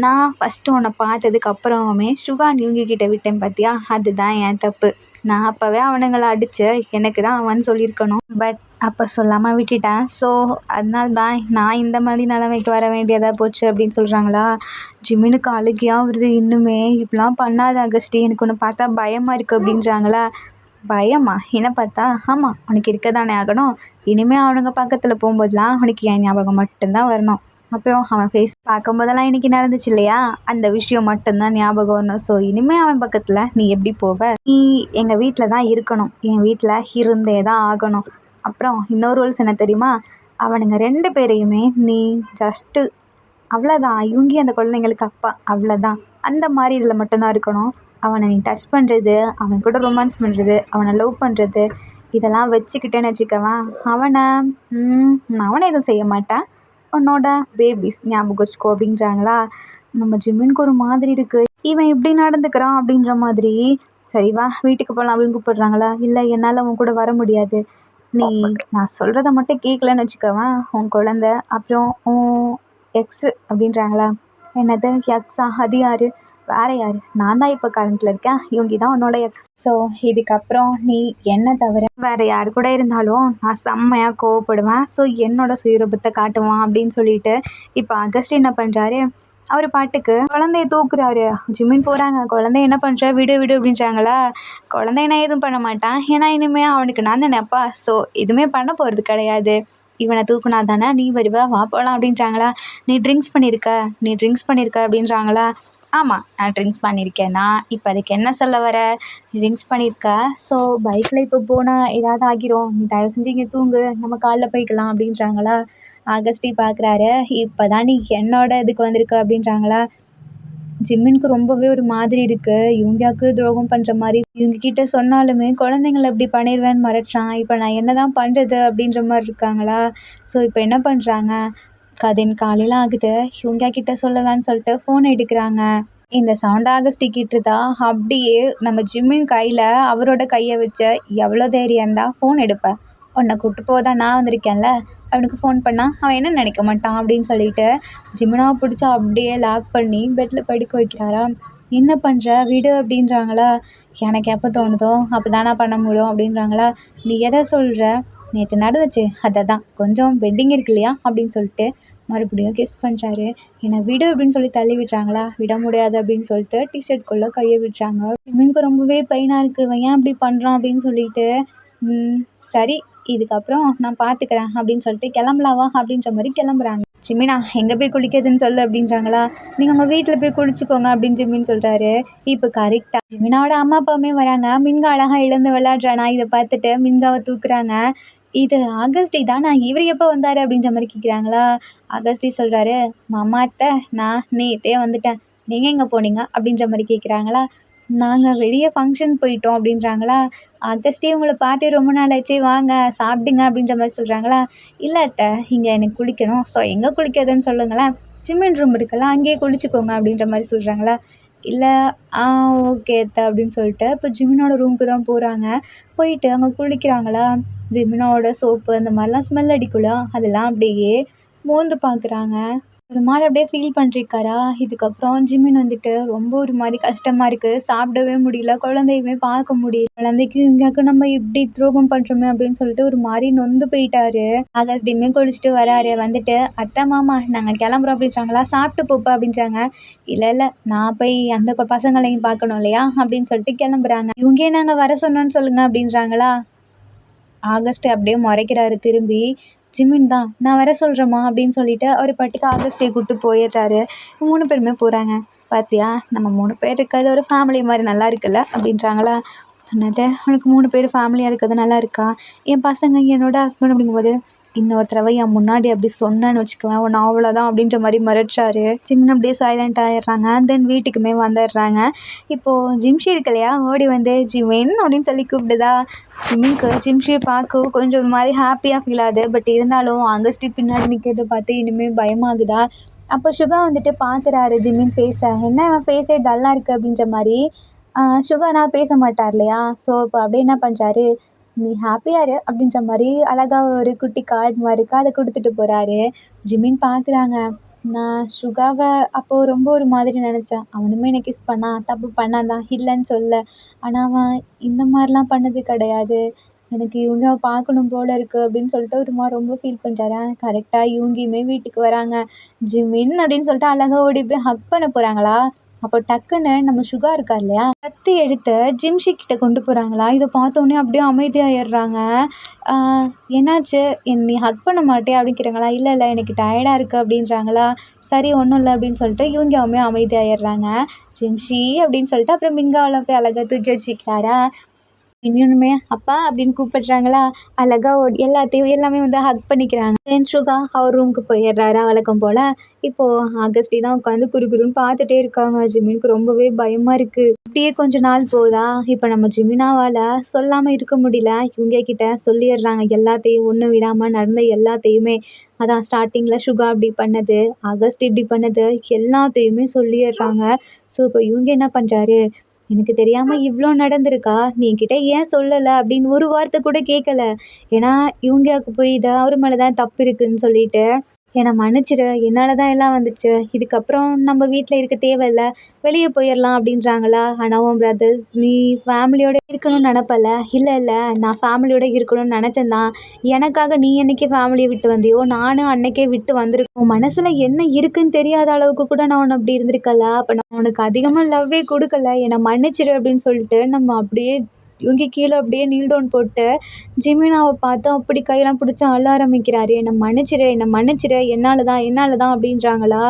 நான் ஃபஸ்ட்டு உன்னை பார்த்ததுக்கு அப்புறமே ஷுகான் இவங்கக்கிட்ட விட்டேன் பார்த்தியா? அதுதான் என் தப்பு. நான் அப்போவே அவனுங்களை அடித்து எனக்கு தான் அவன் சொல்லியிருக்கணும், பட் அப்போ சொல்லாமல் விட்டுட்டேன். ஸோ அதனால தான் நான் இந்த மாதிரி நிலைமைக்கு வர வேண்டியதாக போச்சு அப்படின்னு சொல்கிறாங்களா? ஜிமினுக்கு அழுகையாக வருது. இன்னுமே இப்படிலாம் பண்ணாத அகஸ்டி, எனக்கு ஒன்று பார்த்தா பயமாக இருக்குது அப்படின்றாங்களா? பயமா? என்ன பார்த்தா? ஆமாம், உனக்கு இருக்க தானே ஆகணும். இனிமேல் அவனுங்க பக்கத்தில் போகும்போதெலாம் அவனுக்கு என் ஞாபகம் மட்டும்தான் வரணும். அப்புறம் அவன் ஃபேஸ் பார்க்கும்போதெல்லாம் இன்றைக்கி நடந்துச்சு இல்லையா, அந்த விஷயம் மட்டும்தான் ஞாபகம் வரணும். ஸோ இனிமேல் அவன் பக்கத்தில் நீ எப்படி போவ? நீ எங்கள் வீட்டில் தான் இருக்கணும், என் வீட்டில் இருந்தே தான் ஆகணும். அப்புறம் இன்னொரு ரூல்ஸ் என்ன தெரியுமா? அவனுங்க 2 பேரையுமே நீ ஜஸ்ட்டு அவ்வளோதான், இவங்க அந்த குழந்தைங்களுக்கு அப்பா அவ்வளோதான், அந்த மாதிரி இதில் மட்டும்தான் இருக்கணும். அவனை நீ டச் பண்ணுறது, அவன் கூட ரொமான்ஸ் பண்ணுறது, அவனை லவ் பண்ணுறது, இதெல்லாம் வச்சுக்கிட்டேன்னு வச்சுக்கவேன், அவனை எதுவும் செய்ய மாட்டேன். உன்னோட பேபிஸ் ஞாபகம் வச்சுக்கோ அப்படின்றாங்களா? நம்ம ஜிமினுக்கு ஒரு மாதிரி இருக்குது, இவன் இப்படி நடந்துக்கிறான் அப்படின்ற மாதிரி. சரி வா வீட்டுக்கு போகலாம் அப்படின்னு கூப்பிடுறாங்களா? இல்லை என்னால் அவன் கூட வர முடியாது, நீ நான் சொல்கிறத மட்டும் கேட்கலன்னு வச்சுக்கவேன், உன் குழந்த அப்புறம் உன் எக்ஸு அப்படின்றாங்களா? என்னது எக்ஸா? அது யார்? வேறு யார்? நான் தான் இப்போ கரண்ட்டில் இருக்கேன், இவங்க தான் உன்னோட எக்ஸ். ஸோ இதுக்கப்புறம் நீ என்ன தவிர வேறு யார் கூட இருந்தாலும் நான் செம்மையாக கோவப்படுவேன். ஸோ என்னோட சுயரூபத்தை காட்டுவான் அப்படின்னு சொல்லிட்டு இப்போ அகஸ்ட் என்ன பண்ணுறாரு, அவர் பாட்டுக்கு குழந்தைய தூக்குறாரு. ஜிமின் போகிறாங்க, குழந்தைய என்ன பண்ணுற, விடு அப்படின்றாங்களா? குழந்தை என்ன எதுவும் பண்ண மாட்டான், ஏன்னா இனிமேல் அவனுக்கு நான் தானே அப்பா. ஸோ எதுவுமே பண்ண போகிறது கிடையாது. இவனை தூக்குனா தானே நீ வருவ, வா போகலாம் அப்படின்றாங்களா? நீ ட்ரிங்க்ஸ் பண்ணியிருக்க அப்படின்றாங்களா? ஆமாம், நான் ட்ரிங்க்ஸ் பண்ணியிருக்கேன்னா இப்போ அதுக்கு என்ன சொல்ல வர? ட்ரிங்க்ஸ் பண்ணியிருக்க, ஸோ பைக்கில் இப்போ போனால் ஏதாவது ஆகிரும், நீ தயவு செஞ்சு இங்கே தூங்கு, நம்ம காலைல போய்க்கலாம் அப்படின்றாங்களா? ஆகஸ்டி பார்க்குறாரு, இப்போ தான் நீ என்னோட இதுக்கு வந்திருக்க அப்படின்றாங்களா? ஜிம்மினுக்கு ரொம்பவே ஒரு மாதிரி இருக்குது, இவங்களுக்கு துரோகம் பண்ணுற மாதிரி. இவங்கக்கிட்ட சொன்னாலுமே குழந்தைங்கள இப்படி பண்ணிடுவேன்னு மிரட்டுறான், இப்போ நான் என்ன தான் பண்ணுறது அப்படின்ற மாதிரி இருக்காங்களா? ஸோ இப்போ என்ன பண்ணுறாங்க, கதின் காலையில் ஆகுது, இவங்க கிட்ட சொல்லலான்னு சொல்லிட்டு ஃபோன் எடுக்கிறாங்க. இந்த சவுண்ட் ஆகஸ்டி கிட்டதா அப்படியே நம்ம ஜிம்மின் கையில் அவரோட கையை வச்ச, எவ்வளோ தைரியம் இருந்தால் ஃபோன் எடுப்பேன், உன்னை கூப்பிட்டு போதான் நான் வந்திருக்கேன்ல, அவனுக்கு ஃபோன் பண்ணால் அவன் என்ன நினைக்க மாட்டான் அப்படின்னு சொல்லிட்டு ஜிம்மினாவை பிடிச்சி அப்படியே லாக் பண்ணி பெட்டில் படுக்க வைக்கிறாரா? என்ன பண்ணுற விடு அப்படின்றாங்களா? எனக்கு எப்போ தோணுதோ அப்போ தானே பண்ண முடியும் அப்படின்றாங்களா? நீ எதை சொல்கிற? நேற்று நடந்துச்சு அதை தான், கொஞ்சம் பெட்டிங் இருக்கு இல்லையா அப்படின்னு சொல்லிட்டு மறுபடியும் கிஸ் பண்ணுறாரு. என்னை விடு அப்படின்னு சொல்லி தள்ளி விட்டுறாங்களா? விட முடியாது அப்படின்னு சொல்லிட்டு டிஷர்ட்குள்ளே கையை விட்டுறாங்க. ஜிம்மினுக்கு ரொம்பவே பெயினாக இருக்குது, இவன் ஏன் அப்படி பண்ணுறான் அப்படின்னு சொல்லிட்டு, சரி இதுக்கப்புறம் நான் பார்த்துக்கிறேன் அப்படின்னு சொல்லிட்டு கிளம்பலாவா அப்படின்ற மாதிரி கிளம்புறாங்க. ஜிமினா எங்கே போய் குளிக்கிறதுன்னு சொல்லு அப்படின்றாங்களா. நீங்கள் உங்கள் வீட்டில் போய் குளிச்சுக்கோங்க அப்படின்னு ஜிமின் சொல்கிறாரு. இப்போ கரெக்டாக ஜிமினாவோட அம்மா அப்பாவுமே வராங்க. மின்கா அழகாக எழுந்து விளையாடுறானா. இதை பார்த்துட்டு மின்காவை தூக்குறாங்க. இது ஆகஸ்டி தானா, இவர் எப்போ வந்தார் அப்படின்ற மாதிரி கேட்குறாங்களா. ஆகஸ்டி சொல்கிறாரு, மாமா அத்தை நான் நேத்தே வந்துட்டேன், நீங்கள் எங்கே போனீங்க அப்படின்ற மாதிரி கேட்குறாங்களா. நாங்கள் வெளியே ஃபங்க்ஷன் போயிட்டோம் அப்படின்றாங்களா. ஆகஸ்டி உங்களை பார்த்து ரொம்ப நாள் ஆச்சு, வாங்க சாப்பிடுங்க அப்படின்ற மாதிரி சொல்கிறாங்களா. இல்லை அத்தை இங்கே எனக்கு குளிக்கணும், ஸோ எங்கே குளிக்கிறதுன்னு சொல்லுங்களேன், சிமெண்ட் ரூம் இருக்குல்ல அங்கேயே குளிச்சுக்கோங்க அப்படின்ற மாதிரி சொல்கிறாங்களா. இல்லை ஓகே அத்தை அப்படின்னு சொல்லிட்டு இப்போ ஜிமினோட ரூமுக்கு தான் போகிறாங்க. போயிட்டு அங்கே குளிக்கிறாங்களா. ஜிமினோட சோப்பு அந்த மாதிரிலாம் ஸ்மெல் அடிக்கும்ல, அதெல்லாம் அப்படியே மோந்து பார்க்குறாங்க. ஒரு மாதிரி அப்படியே ஃபீல் பண்ணிருக்காரா. இதுக்கப்புறம் ஜிமின் வந்துட்டு ரொம்ப ஒரு மாதிரி கஷ்டமாக இருக்குது, சாப்பிடவே முடியல, குழந்தையுமே பார்க்க முடியல, குழந்தைக்கும் இங்கேயாக்கும் நம்ம இப்படி துரோகம் பண்ணுறோமே அப்படின்னு சொல்லிட்டு ஒரு மாதிரி நொந்து போயிட்டாரு. ஆகஸ்டியுமே குளிச்சுட்டு வராரு. வந்துட்டு அத்தை மாமா நாங்கள் கிளம்புறோம் அப்படின்றாங்களா. சாப்பிட்டு போப்பா அப்படின்றாங்க. இல்லை இல்லை நான் போய் அந்த பசங்களையும் பார்க்கணும் இல்லையா அப்படின்னு சொல்லிட்டு கிளம்புறாங்க. இவங்கே நாங்கள் வர சொன்னோன்னு சொல்லுங்க அப்படின்றாங்களா. ஆகஸ்ட் அப்படியே முறைக்கிறாரு திரும்பி. ஜிமின் தான் நான் வர சொல்கிறேம்மா அப்படின்னு சொல்லிட்டு அவர் பாட்டுக்கு ஆகஸ்ட்டை கூப்பிட்டு போயிடுறாரு. 3 பேருமே போகிறாங்க. பார்த்தியா நம்ம 3 பேர் இருக்கிறது ஒரு ஃபேமிலி மாதிரி நல்லா இருக்குல்ல அப்படின்றாங்களா. என்னது உனக்கு 3 பேர் ஃபேமிலியாக இருக்கிறது நல்லா இருக்கா, என் பசங்க என்னோட ஹஸ்பண்ட் அப்படிங்கும்போது இன்னொரு தடவை என் முன்னாடி அப்படி சொன்னேன்னு வச்சுக்குவேன் உன்னை அவ்வளோதான் அப்படின்ற மாதிரி மிரட்டுறாரு. ஜிம்னு அப்படியே சைலண்ட் ஆகிடுறாங்க. தென் வீட்டுக்குமே வந்துடுறாங்க. இப்போது ஜிம்ஷி இருக்கு இல்லையா, ஓடி வந்து ஜிமின் அப்படின்னு சொல்லி கூப்பிடுதா. ஜிமின்க்கு ஜிம்ஷியை பார்க்க கொஞ்சம் ஒரு மாதிரி ஹாப்பியாக ஃபீல் ஆகுது. பட் இருந்தாலும் ஆகஸ்டி பின்னாடி நிற்கிறத பார்த்து இனிமேல் பயமாகுதா. அப்போ சுகா வந்துட்டு பார்க்குறாரு ஜிமின் ஃபேஸை. என்ன அவன் ஃபேஸே டல்லாக இருக்குது அப்படின்ற மாதிரி. சுகானா பேச மாட்டார் இல்லையா. ஸோ இப்போ அப்படியே என்ன பண்ணுறாரு, நீ ஹாப்பியாக இரு அப்படின்ற மாதிரி அழகாக ஒரு குட்டி கார்டு மாதிரி இருக்கா, அதை கொடுத்துட்டு போகிறாரு. ஜிமின் பார்க்குறாங்க. நான் சுகாவை அப்போது ரொம்ப ஒரு மாதிரி நினச்சேன். அவனுமே என்னை கிஸ் பண்ணான், தப்பு பண்ணான் தான், இல்லைன்னு சொல்ல. ஆனால் அவன் இந்த மாதிரிலாம் பண்ணது கிடையாது. எனக்கு இவங்க பார்க்கணும் போல் இருக்குது அப்படின்னு சொல்லிட்டு ஒரு மாதிரி ரொம்ப ஃபீல் பண்ணுறாரு. கரெக்டாக இவங்கியுமே வீட்டுக்கு வராங்க. ஜிமின் அப்படின்னு சொல்லிட்டு அழகாக ஓடி போய் ஹக் பண்ண போகிறாங்களா. அப்போ டக்குன்னு நம்ம சுகா இருக்கார் இல்லையா, கத்தி எடுத்து ஜிம்ஷி கிட்ட கொண்டு போகிறாங்களா. இதை பார்த்தோன்னே அப்படியே அமைதியாகிடுறாங்க. என்னாச்சு நீ ஹக் பண்ண மாட்டே அப்படிங்கிறாங்களா. இல்லை இல்லை எனக்கு டயர்டாக இருக்குது அப்படின்றாங்களா. சரி ஒன்றும் இல்லை அப்படின்னு சொல்லிட்டு இவங்க அமைதியாகிடுறாங்க. ஜிம்ஷி அப்படின்னு சொல்லிட்டு அப்புறம் மின்காவில் போய் அழகாக தூக்கி வச்சுக்கிறாரா. இன்னொன்றுமே அப்பா அப்படின்னு கூப்பிடுறாங்களா. அழகாக எல்லாத்தையும் எல்லாமே வந்து ஹக் பண்ணிக்கிறாங்க. தென் சுகா அவர் ரூமுக்கு போயிடுறாரா வழக்கம் போல். இப்போது ஆகஸ்டி தான் உட்காந்து குறுகுறுன்னு பார்த்துட்டே இருக்காங்க. ஜிமினுக்கு ரொம்பவே பயமாக இருக்குது. இப்படியே கொஞ்ச நாள் போதா. இப்போ நம்ம ஜிமினாவால் சொல்லாமல் இருக்க முடியல. இவங்க கிட்ட சொல்லிடுறாங்க எல்லாத்தையும், ஒன்று விடாமல் நடந்த எல்லாத்தையுமே. அதான் ஸ்டார்டிங்கில் சுகா இப்படி பண்ணது, ஆகஸ்ட் இப்படி பண்ணது எல்லாத்தையுமே சொல்லிடுறாங்க. ஸோ இப்போ இவங்க என்ன பண்ணுறாரு, எனக்கு தெரியாமல் இவ்வளோ நடந்திருக்கா, நீ என்கிட்ட ஏன் சொல்லலை அப்படின்னு ஒரு வார்த்தை கூட கேட்கல. ஏன்னா இவங்களுக்கு புரியுதா அவர் மேலே தான் தப்பு இருக்குதுன்னு சொல்லிட்டு. என்னை மன்னிச்சிடு, என்னால் தான் எல்லாம் வந்துச்சு, இதுக்கப்புறம் நம்ம வீட்டில் இருக்க தேவையில்ல, வெளியே போயிடலாம் அப்படின்றாங்களா. ஆனால் உன் பிரதர்ஸ் நீ ஃபேமிலியோடு இருக்கணும்னு நினப்பல. இல்லை இல்லை நான் ஃபேமிலியோடு இருக்கணும்னு நினச்சேன் தான். எனக்காக நீ என்னைக்கு ஃபேமிலியை விட்டு வந்தியோ நானும் அன்னைக்கே விட்டு வந்திருக்கேன். உன் மனசில் என்ன இருக்குன்னு தெரியாத அளவுக்கு கூட நான் உன்னை அப்படி இருந்திருக்கல. அப்போ நான் உனக்கு அதிகமாக லவ்வே கொடுக்கல, என்னை மன்னிச்சிடு அப்படின்னு சொல்லிட்டு நம்ம அப்படியே இவங்க கீழே அப்படியே நீல் டவுன் போட்டு ஜிமினாவை பார்த்து அப்படி கையெல்லாம் பிடிச்சி அழ ஆரம்பிக்கிறாரு. என்னை மன்னிச்சிடு என்னால் தான் அப்படின்றாங்களா.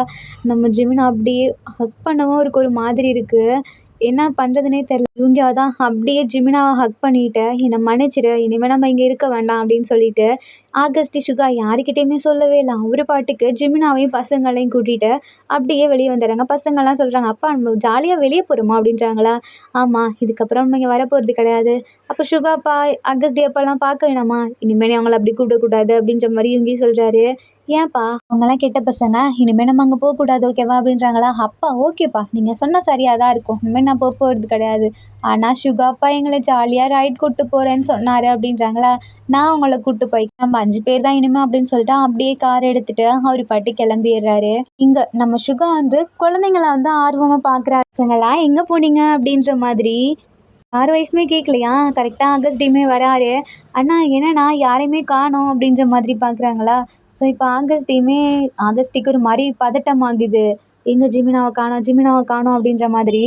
நம்ம ஜிமினா அப்படியே ஹக் பண்ணவும் அவருக்கு ஒரு மாதிரி இருக்குது. என்ன பண்ணுறதுனே தெரில. இவங்க தான் அப்படியே ஜிமினாவை ஹக் பண்ணிவிட்டு என்னை மன்னிச்சிடு, இனிமேல் நம்ம இங்கே இருக்க வேண்டாம் அப்படின்னு சொல்லிட்டு ஆகஸ்டி சுகா யாருக்கிட்டேயுமே சொல்லவே இல்லை. அவர் பாட்டுக்கு ஜிமினாவையும் பசங்களையும் கூட்டிகிட்டு அப்படியே வெளியே வந்துடுறாங்க. பசங்கள்லாம் சொல்கிறாங்க, அப்பா நம்ம ஜாலியாக வெளியே போகிறோமா அப்படின்றாங்களா. ஆமாம் இதுக்கப்புறம் நம்ம இங்கே வரப்போகிறது கிடையாது. அப்போ சுகாப்பா ஆகஸ்டி அப்பாலாம் பார்க்க வேணாமா, இனிமேல் அவங்கள அப்படி கூப்பிடக்கூடாது அப்படின்ற மாதிரி இவங்கேயும் சொல்கிறாரு. ஏன்ப்பா அவங்கெல்லாம் கெட்ட பசங்க, இனிமேல் நம்ம அங்கே போகக்கூடாது ஓகேவா அப்படின்றாங்களா. அப்பா ஓகேப்பா நீங்கள் சொன்னால் சரியாக தான் இருக்கும், இனிமேல் நான் போகிறது கிடையாது. ஆனால் சுகாப்பா எங்களை ஜாலியாக ரைட் கூப்பிட்டு போகிறேன்னு சொன்னார் அப்படின்றாங்களா. நான் அவங்கள கூப்பிட்டு போய் நம்ம 5 பேர் தான் இனிமேல் அப்படின்னு சொல்லிட்டு அப்படியே கார் எடுத்துகிட்டு அவர் பாட்டி கிளம்பிடுறாரு. இங்கே நம்ம சுகா வந்து குழந்தைங்கள வந்து ஆர்வமாக பார்க்குற பசங்களா எங்கே போனீங்க அப்படின்ற மாதிரி 6 வயசுமே கேட்கலையா. கரெக்டாக ஆகஸ்டியுமே வராரு. அண்ணா என்னண்ணா யாரையுமே காணோம் அப்படின்ற மாதிரி பார்க்குறாங்களா. ஸோ இப்போ ஆகஸ்டிக்கு ஒரு மாதிரி பதட்டமாகுது. எங்கே ஜிமினாவை காணோம் அப்படின்ற மாதிரி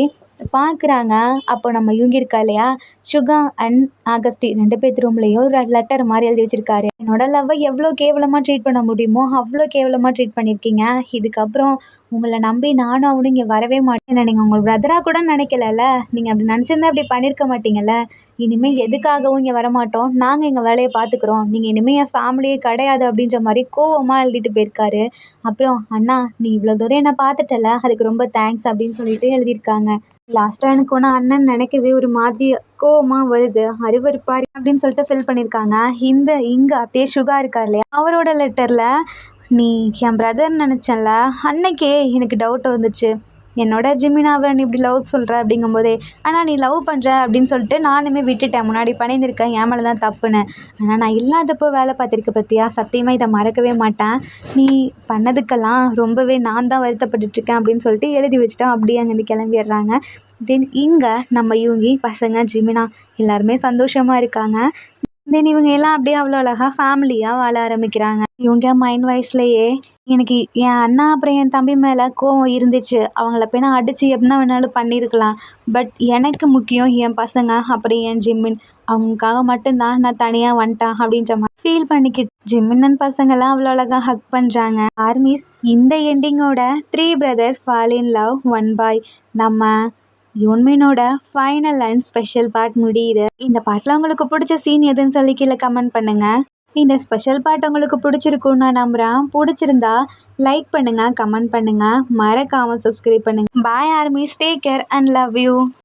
பார்க்குறாங்க. அப்போ நம்ம இவங்க இருக்கா இல்லையா, சுகா அண்ட் ஆகஸ்டி 2 பேத்து ரூம்லேயும் ஒரு லெட்டர் மாதிரி எழுதி வச்சிருக்காரு. என்னோட லவ்வை எவ்வளோ கேவலமாக ட்ரீட் பண்ண முடியுமோ அவ்வளோ கேவலமாக ட்ரீட் பண்ணியிருக்கீங்க. இதுக்கப்புறம் உங்களை நம்பி நானும் அவனும் இங்கே வரவே மாட்டேன். நீங்கள் உங்கள் பிரதராக கூட நினைக்கலல்ல. நீங்கள் அப்படி நினச்சிருந்தா அப்படி பண்ணியிருக்க மாட்டீங்கல்ல. இனிமேல் எதுக்காகவும் இங்கே வரமாட்டோம். நாங்கள் எங்கள் வேலையை பார்த்துக்குறோம். நீங்கள் இனிமேல் என் ஃபேமிலியே கிடையாது அப்படின்ற மாதிரி கோவமாக எழுதிட்டு போயிருக்காரு. அப்புறம் அண்ணா நீ இவ்வளோ தூரம் என்னை பார்த்துட்டல, அதுக்கு ரொம்ப தேங்க்ஸ் அப்படின்னு சொல்லிட்டு எழுதியிருக்காங்க. லாஸ்ட்டாக எனக்கு ஒன்று அண்ணன் நினைக்கவே ஒரு மாதிரி கோவமாக வருது, அருவருப்பாரி அப்படின்னு சொல்லிட்டு ஃபில் பண்ணியிருக்காங்க. இங்கே அப்படியே சுகா இருக்கார் இல்லையா, அவரோட லெட்டரில் நீ என் பிரதர்னு நினச்சேன்ல, அன்னைக்கே எனக்கு டவுட் வந்துச்சு. என்னோட ஜிமினாவை நீ இப்படி லவ் சொல்கிற அப்படிங்கும்போதே, ஆனால் நீ லவ் பண்ணுற அப்படின்னு சொல்லிட்டு நானுமே விட்டுட்டேன். முன்னாடி பண்ணியிருந்திருக்கேன், என் மேலே தான் தப்புன்னு. ஆனால் நான் இல்லாதப்போ வேலை பார்த்துருக்க பற்றியா, சத்தியமாக இதை மறக்கவே மாட்டேன். நீ பண்ணதுக்கெல்லாம் ரொம்பவே நான் தான் வருத்தப்பட்டுட்ருக்கேன் அப்படின்னு சொல்லிட்டு எழுதி வச்சுட்டோம். அப்படியே அங்கேருந்து கிளம்பிடுறாங்க. தென் இங்கே நம்ம யூங்கி பசங்க ஜிமினா எல்லாருமே சந்தோஷமாக இருக்காங்க. தென் இவங்க எல்லாம் அப்படியே அவ்வளோ அழகாக ஃபேமிலியாக வாழ ஆரம்பிக்கிறாங்க. இவங்க மைண்ட் வாய்ஸ்லேயே எனக்கு என் அண்ணா அப்புறம் என் தம்பி மேலே கோவம் இருந்துச்சு, அவங்கள போய் நான் அடித்து எப்படின்னா வேணாலும் பண்ணியிருக்கலாம். பட் எனக்கு முக்கியம் என் பசங்க, அப்புறம் என் ஜிம்மின். அவங்களுக்காக மட்டும்தான் நான் தனியாக வந்துட்டேன் அப்படின்ற மாதிரி ஃபீல் பண்ணிக்கிட்டு ஜிம்மின் பசங்கள்லாம் அவ்வளோ அழகாக ஹக் பண்ணுறாங்க. ஆர்மிஸ் இந்த எண்டிங்கோட 3 brothers fall in love 1 boy நம்ம யூன்மினோட ஃபைனல் அண்ட் ஸ்பெஷல் பார்ட் முடியுது. இந்த பாட்டில் உங்களுக்கு பிடிச்ச சீன் எதுன்னு சொல்லி கீழே கமெண்ட் பண்ணுங்கள். இந்த ஸ்பெஷல் பார்ட் உங்களுக்கு பிடிச்சிருக்குன்னு நான் நம்புகிறேன். பிடிச்சிருந்தா லைக் பண்ணுங்கள், கமெண்ட் பண்ணுங்கள், மறக்காமல் சப்ஸ்கிரைப் பண்ணுங்கள். Bye ARMYs, take care and love you.